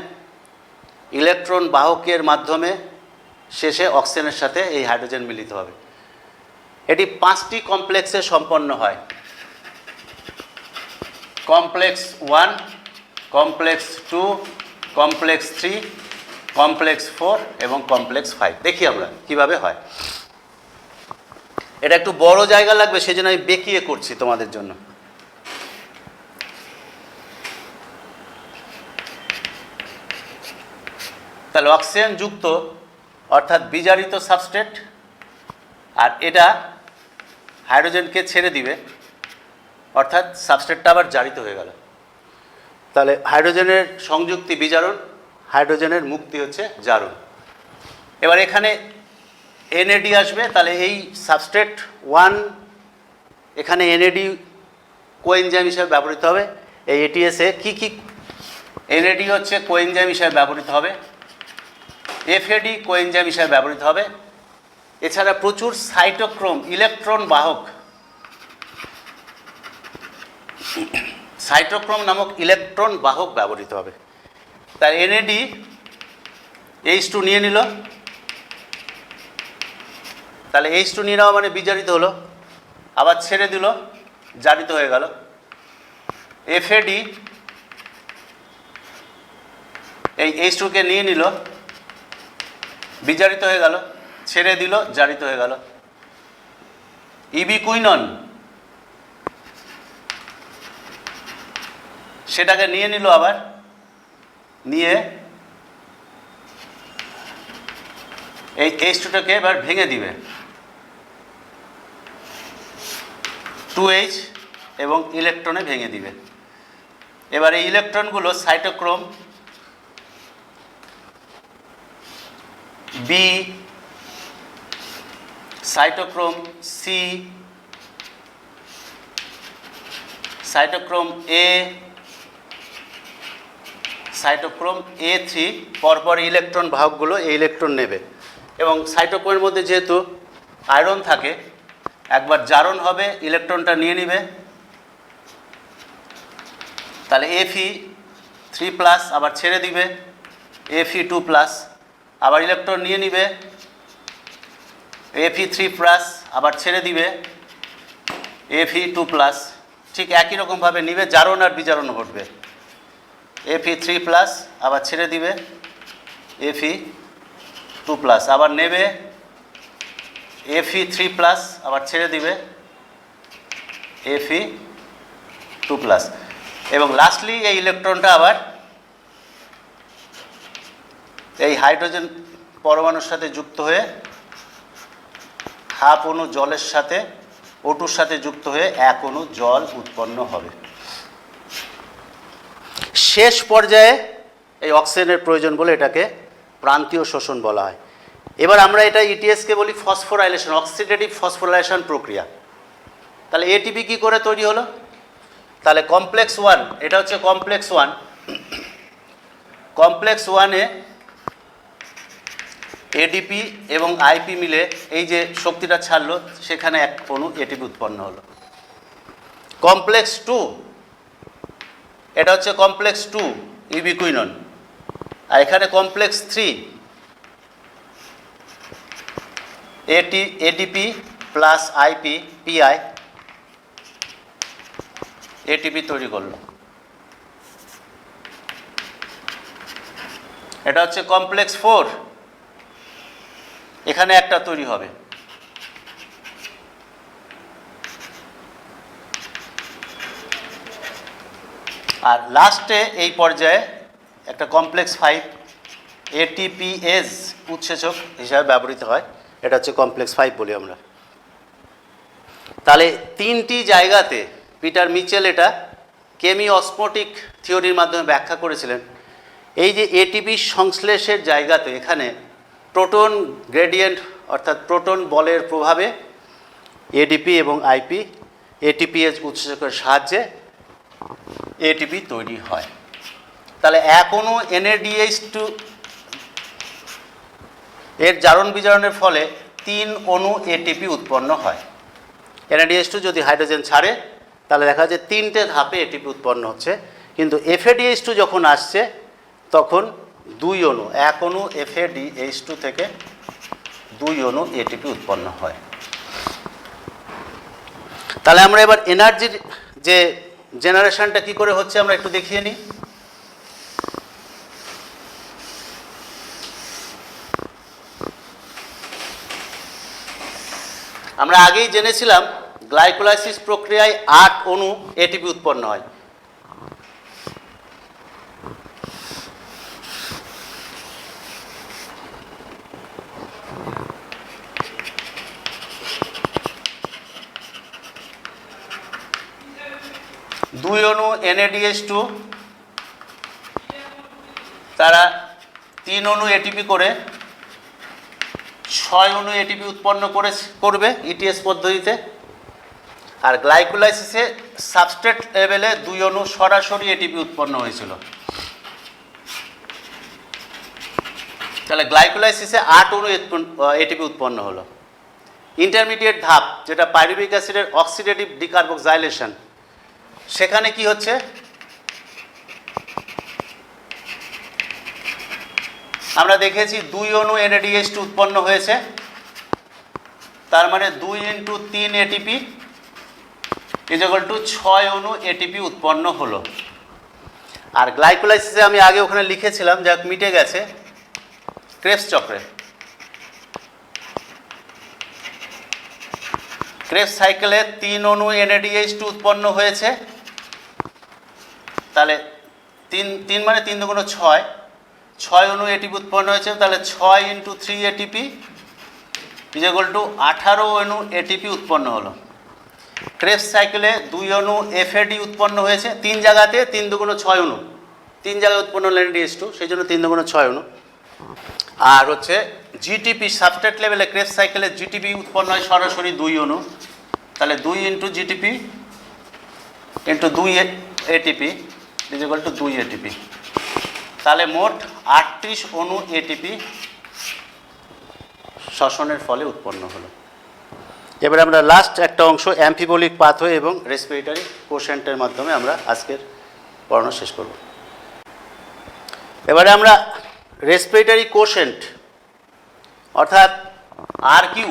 ইলেকট্রন বাহকের মাধ্যমে শেষে অক্সিজেনের সাথে এই হাইড্রোজেন মিলিত হবে। এটি 5টি কমপ্লেক্সে সম্পন্ন হয়। কমপ্লেক্স 1, কমপ্লেক্স 2, কমপ্লেক্স 3, কমপ্লেক্স 4 এবং কমপ্লেক্স 5। দেখি আমরা কিভাবে হয়। এটা একটু বড় জায়গা লাগবে, সেজন্য আমি বেঁকিয়ে করছি তোমাদের জন্য। তাহলে অক্সিজেন যুক্ত অর্থাৎ বিজারিত সাবস্ট্রেট, আর এটা হাইড্রোজেনকে ছেড়ে দিবে অর্থাৎ সাবস্ট্রেটটা আবার জারিত হয়ে গেল। তাহলে হাইড্রোজেনের সংযুক্তি বিজারণ, হাইড্রোজেনের মুক্তি হচ্ছে জারণ। এবার এখানে এনএডি আসবে, তাহলে এই সাবস্ট্রেট 1 এখানে এনএডি কোএনজাইম হিসাবে ব্যবহৃত হবে। এই এটিএসে কি কি এনএডি হচ্ছে কোএনজাইম হিসাবে ব্যবহৃত হবে, এফএডি কোএনজাইম হিসাবে ব্যবহৃত হবে। এছাড়া প্রচুর সাইটোক্রোম ইলেকট্রন বাহক, সাইটোক্রোম নামক ইলেকট্রন বাহক ব্যবহৃত হবে। তার এনএডি H2 নিয়ে নিল, তাহলে H2 নিয়ে নেওয়া মানে বিজারিত হলো, আবার ছেড়ে দিল, জারিত হয়ে গেল। এফএডি এই H2কে নিয়ে নিল, বিজারিত হয়ে গেল, ছেড়ে দিল, জারিত হয়ে গেল। ইবিকুইনন সেটাকে নিয়ে নিল, আবার নিয়ে এই H2টাকে এবার ভেঙে দিবে, 2H এবং ইলেকট্রনে ভেঙে দিবে। এবার এই ইলেকট্রনগুলো cytochrome B, cytochrome C, cytochrome A, cytochrome A3 পরপর ইলেকট্রন বাহকগুলো এই ইলেকট্রন নেবে। এবং সাইটোক্রোমের মধ্যে যেহেতু আয়রন থাকে, একবার জারণ হবে, ইলেকট্রনটা নিয়ে নিবে, তাহলে Fe3+, আবার ছেড়ে দিবে, Fe2+, আবার ইলেকট্রন নিয়ে নিবে, Fe3+, আবার ছেড়ে দিবে, Fe2+, ঠিক একই রকমভাবে নিবে, জারণ আর বিজারণ ঘটবে। Fe3+, আবার ছেড়ে দিবে, Fe2+, আবার নেবে, Fe3+, আবার ছেড়ে দিবে, Fe2+, এবং লাস্টলি এই ইলেকট্রনটা আবার এই হাইড্রোজেন পরমাণুর সাথে যুক্ত হয়ে হাফ অণু জলের সাথে O2 সাথে যুক্ত হয়ে 1 অণু জল উৎপন্ন হবে। শেষ পর্যায়ে এই অক্সিজেনের প্রয়োজন বলে এটাকে প্রান্তীয় শোষণ বলা হয়। এবার আমরা এটা ইটিএসকে বলি ফসফোরাইলেশন, অক্সিডেটিভ ফসফোরাইলেশন প্রক্রিয়া। তাহলে এটিপি কি করে তৈরি হলো? তাহলে কমপ্লেক্স 1, এটা হচ্ছে কমপ্লেক্স 1। কমপ্লেক্স 1-এ এডিপি এবং আইপি মিলে এই যে শক্তিটা ছাড়লো, সেখানে 1 অণু এটিপি উৎপন্ন হলো। কমপ্লেক্স 2, এটা হচ্ছে কমপ্লেক্স 2 ইবিকুইনন। আর এখানে complex 3 ADP plus IP PI ATP তৈরি করলো। এটা হচ্ছে কমপ্লেক্স 4, এখানে একটা তৈরি হবে। আর লাস্টে এই পর্যায়ে একটা কমপ্লেক্স 5 এটিপিএস উৎসেচক হিসাবে ব্যবহৃত হয়, এটা হচ্ছে কমপ্লেক্স 5 বলি আমরা। তাহলে 3টি জায়গাতে পিটার মিচেল এটা কেমিওসমোটিক থিওরির মাধ্যমে ব্যাখ্যা করেছিলেন। এই যে এটিপি সংশ্লেষের জায়গাতে এখানে প্রোটন গ্রেডিয়েন্ট অর্থাৎ প্রোটন বলের প্রভাবে এডিপি এবং আইপি এটিপিএস উৎসেচকের সাহায্যে এটিপি তৈরি হয়। তাহলে এক অণু NADH2 এর জারণ বিজারণের ফলে 3 অণু এটিপি উৎপন্ন হয়। NADH2 যদি হাইড্রোজেন ছাড়ে তাহলে দেখা যায় 3টে ধাপে এটিপি উৎপন্ন হচ্ছে, কিন্তু FADH2 যখন আসছে তখন 2 অণু, এক অণু FADH2 থেকে 2 অণু এটিপি উৎপন্ন হয়। তাহলে আমরা এবার এনার্জির যে জেনারেশনটা কি করে হচ্ছে আমরা একটু দেখিয়ে নিই। আমরা আগেই জেনেছিলাম গ্লাইকোলাইসিস প্রক্রিয়ায় 8 অণু এটিপি উৎপন্ন হয়। দুই অণু NADH2 তারা 3 অণু এটিপি করে 6 অণু এটিপি উৎপন্ন করবে ইটিএস পদ্ধতিতে। আর গ্লাইকোলাইসিসে সাবস্ট্রেট লেভেলে 2 অণু সরাসরি এটিপি উৎপন্ন হয়েছিল। তাহলে গ্লাইকোলাইসিসে 8 অণু এটিপি উৎপন্ন হলো। ইন্টারমিডিয়েট ধাপ যেটা পাইরুভিক অ্যাসিডের অক্সিডেটিভ ডিকার্বক্সাইলেশন, সেখানে কি হচ্ছে, আমরা দেখেছি 2 অণু NADH2 উৎপন্ন হয়েছে, তার মানে 2 × 3 এটিপি = 6 অণু এটিপি উৎপন্ন হলো। আর গ্লাইকোলাইসিসে আমি আগে ওখানে লিখেছিলাম, যাক মিটে গেছে, ক্রেবস চক্রে ক্রেবস সাইকেলে 3 অণু NADH2 উৎপন্ন হয়েছে। তাহলে 3 মানে 3 × 6, 6 অণু এটিপি উৎপন্ন হয়েছে। তাহলে 6 × 3 এটিপি = 18 অণু এটিপি উৎপন্ন হলো। ক্রেবস সাইকেলে 2 অণু FAD উৎপন্ন হয়েছে, 3 জায়গাতে 3 × 6 অণু, 3 জায়গায় উৎপন্ন হলো NADH2, সেই জন্য 3 × 6 অণু। আর হচ্ছে জিটিপি সাবস্ট্রেট লেভেলে ক্রেবস সাইকেলে জিটিপি উৎপন্ন হয় সরাসরি 2 অণু। তাহলে 2 × GTP × 2 ATP = 2 ATP। তাহলে মোট 38 অণু এটিপি শ্বসনের ফলে উৎপন্ন হলো। এবারে আমরা লাস্ট একটা অংশ অ্যাম্ফিবোলিক পাথওয়ে এবং রেসপিরেটরি কোশেন্টের মাধ্যমে আমরা আজকের পড়ানো শেষ করব। এবারে আমরা রেসপিরেটরি কোশেন্ট অর্থাৎ আরকিউ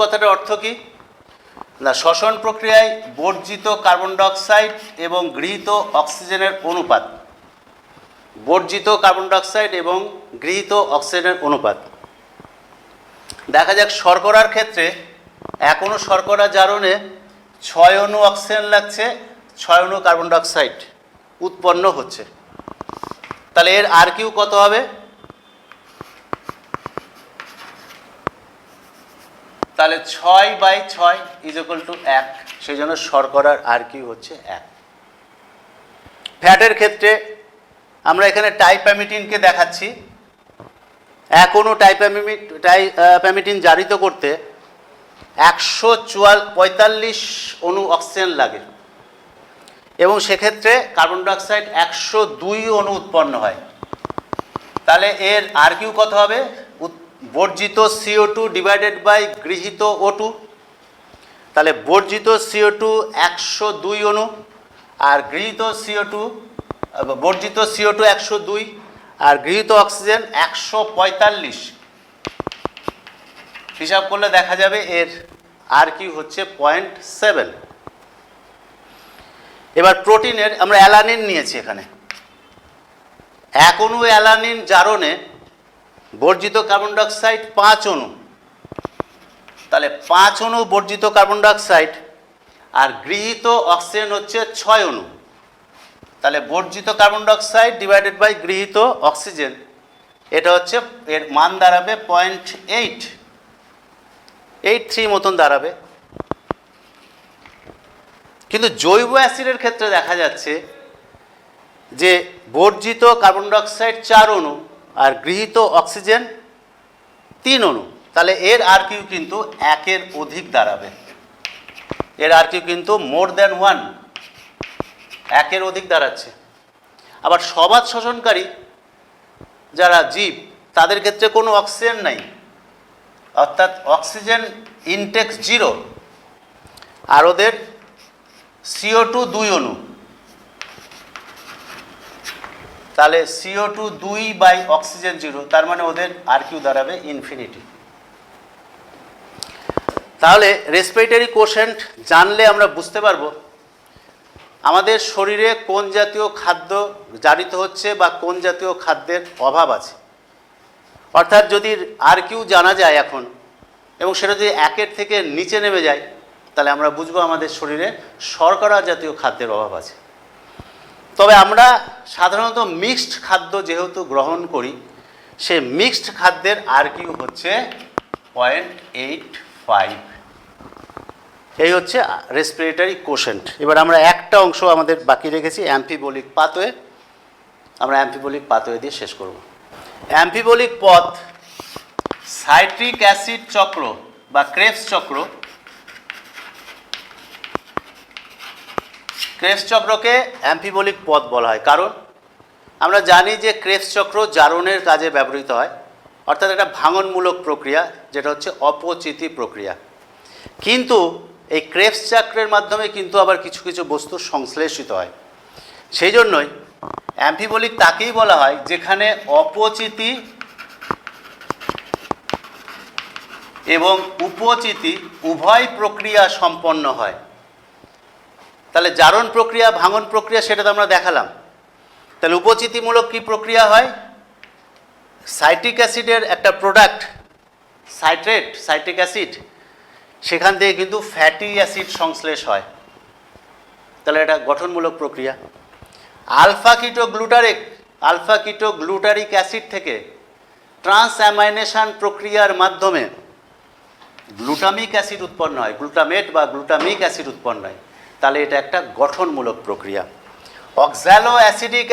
কথাটার অর্থ কি না, শ্বসন প্রক্রিয়ায় বর্জিত কার্বন ডাইঅক্সাইড এবং গৃহীত অক্সিজেনের অনুপাত, বর্জিত কার্বন ডাইঅক্সাইড এবং গৃহীত অক্সিজেনের অনুপাত। দেখা যাক শর্করার ক্ষেত্রে এক অণু শর্করা জারণে 6 অণু অক্সিজেন লাগছে, 6 অণু কার্বন ডাইঅক্সাইড উৎপন্ন হচ্ছে। তাহলে এর আরকিউ কত হবে? তাহলে 6/6 = 1, সেই জন্য শর্করার আরকিউ হচ্ছে 1। ফ্যাটের আমরা এখানে টাইপ্যামিটিনকে দেখাচ্ছি। এক অণু টাইপ্যামিটিন জারিত করতে 145 অণু অক্সিজেন লাগে এবং সেক্ষেত্রে কার্বন ডাইঅক্সাইড 102 অণু উৎপন্ন হয়। তাহলে এর আরকিউ কত হবে? বর্জিত CO2 / গৃহীত O2। তাহলে বর্জিত CO2 102 অণু আর গৃহীত বর্জিত CO2 102 আর গৃহীত অক্সিজেন 145। হিসাব করলে দেখা যাবে এর আরকিউ হচ্ছে 0.7। এবার প্রোটিনের আমরা অ্যালানিন নিয়েছি। এখানে এক অণু অ্যালানিন জারণে বর্জিত কার্বন ডাইঅক্সাইড 5 অণু, তাহলে 5 অণু বর্জিত কার্বন ডাইঅক্সাইড আর গৃহীত অক্সিজেন হচ্ছে 6 অণু। তাহলে বর্জিত কার্বন ডাইঅক্সাইড / গৃহীত অক্সিজেন, এটা হচ্ছে এর মান দাঁড়াবে 0.83 মতন দাঁড়াবে। কিন্তু জৈব অ্যাসিডের ক্ষেত্রে দেখা যাচ্ছে যে বর্জিত কার্বন ডাইঅক্সাইড 4 অণু আর গৃহীত অক্সিজেন 3 অণু, তাহলে এর আর কিউ কিন্তু 1-এর অধিক দাঁড়াবে। এর আর কিউ কিন্তু মোর দ্যান 1, 1-এর অধিক দাঁড়াচ্ছে। আবার সবাত শোষণকারী যারা জীব, তাদের ক্ষেত্রে কোনো অক্সিজেন নাই, অর্থাৎ অক্সিজেন ইনটেক 0, আর ওদের CO2 2 অণু, তাহলে CO2 2 বাই অক্সিজেন 0, তার মানে ওদের আর কিউ দাঁড়াবে ইনফিনিটি। তাহলে রেসপিরেটরি কোশেন্ট জানলে আমরা বুঝতে পারবো আমাদের শরীরে কোন জাতীয় খাদ্য জারিত হচ্ছে বা কোন জাতীয় খাদ্যের অভাব আছে। অর্থাৎ যদি আর কিউ জানা যায় এখন, এবং সেটা যদি 1-এর থেকে নিচে নেমে যায়, তাহলে আমরা বুঝবো আমাদের শরীরে শর্করা জাতীয় খাদ্যের অভাব আছে। তবে আমরা সাধারণত মিক্সড খাদ্য যেহেতু গ্রহণ করি, সে মিক্সড খাদ্যের আর কিউ হচ্ছে 0.85। এই হচ্ছে রেসপিরেটরি কোশেন্ট। এবার আমরা একটা অংশ আমাদের বাকি রেখেছি, অ্যাম্ফিবোলিক পাথওয়ে। আমরা অ্যাম্ফিবোলিক পাথওয়ে দিয়ে শেষ করব। অ্যাম্ফিবোলিক পথ সাইট্রিক অ্যাসিড চক্র বা ক্রেবস চক্র, ক্রেবস চক্রকে অ্যাম্ফিবোলিক পথ বলা হয়, কারণ আমরা জানি যে ক্রেবস চক্র জারণের কাজে ব্যবহৃত হয়, অর্থাৎ একটা ভাঙনমূলক প্রক্রিয়া, যেটা হচ্ছে অপচিতি প্রক্রিয়া। কিন্তু এই ক্রেবস চক্রের মাধ্যমে কিন্তু আবার কিছু কিছু বস্তু সংশ্লেষিত হয়। সেই জন্যই অ্যাম্ফিবোলিক তাকেই বলা হয় যেখানে অপচিতি এবং উপচিতি উভয় প্রক্রিয়া সম্পন্ন হয়। তাহলে জারণ প্রক্রিয়া, ভাঙন প্রক্রিয়া, সেটা তো আমরা দেখালাম। তাহলে উপচিতিমূলক কি প্রক্রিয়া হয়? সাইট্রিক অ্যাসিডের একটা প্রোডাক্ট সাইট্রেট, সাইট্রিক অ্যাসিড, সেখান থেকে কিন্তু ফ্যাটি অ্যাসিড সংশ্লেষ হয়। তাহলে এটা গঠনমূলক প্রক্রিয়া। আলফা কিটোগ্লুটারিক অ্যাসিড থেকে ট্রান্সঅ্যামাইনেশন প্রক্রিয়ার মাধ্যমে গ্লুটামিক অ্যাসিড উৎপন্ন হয়, গ্লুটামেট বা গ্লুটামিক অ্যাসিড উৎপন্ন হয়। তাহলে এটা একটা গঠনমূলক প্রক্রিয়া। অক্সালো অ্যাসিডিক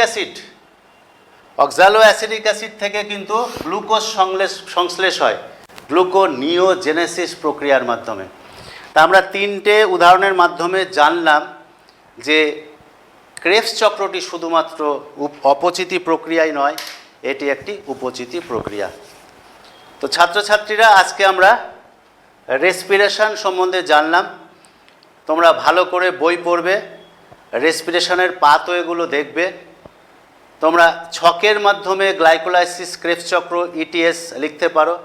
অ্যাসিড থেকে কিন্তু গ্লুকোজ সংশ্লেষ হয় গ্লুকোনিওজেনেসিস প্রক্রিয়ার মাধ্যমে। তা আমরা 3টে উদাহরণের মাধ্যমে জানলাম যে ক্রেবস চক্রটি শুধুমাত্র অপচিতি প্রক্রিয়াই নয়, এটি একটি উপচিতি প্রক্রিয়া। তো ছাত্রছাত্রীরা, আজকে আমরা রেসপিরেশন সম্বন্ধে জানলাম। তোমরা ভালো করে বই পড়বে, রেসপিরেশনের পাথওয়েগুলো দেখবে। তোমরা ছকের মাধ্যমে গ্লাইকোলাইসিস, ক্রেবস চক্র, ইটিএস লিখতে পারো।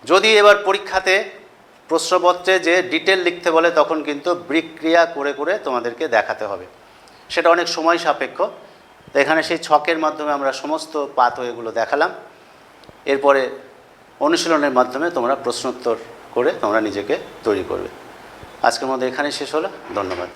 যদি এবার পরীক্ষাতে প্রশ্নপত্রে যে ডিটেল লিখতে বলে, তখন কিন্তু বিক্রিয়া করে করে তোমাদেরকে দেখাতে হবে, সেটা অনেক সময় সাপেক্ষ। তো এখানে সেই ছকের মাধ্যমে আমরা সমস্ত পাথওয়েগুলো দেখালাম। এরপরে অনুশীলনের মাধ্যমে তোমরা প্রশ্নোত্তর করে তোমরা নিজেকে তৈরি করবে। আজকের মধ্যে এখানে শেষ হলো। ধন্যবাদ।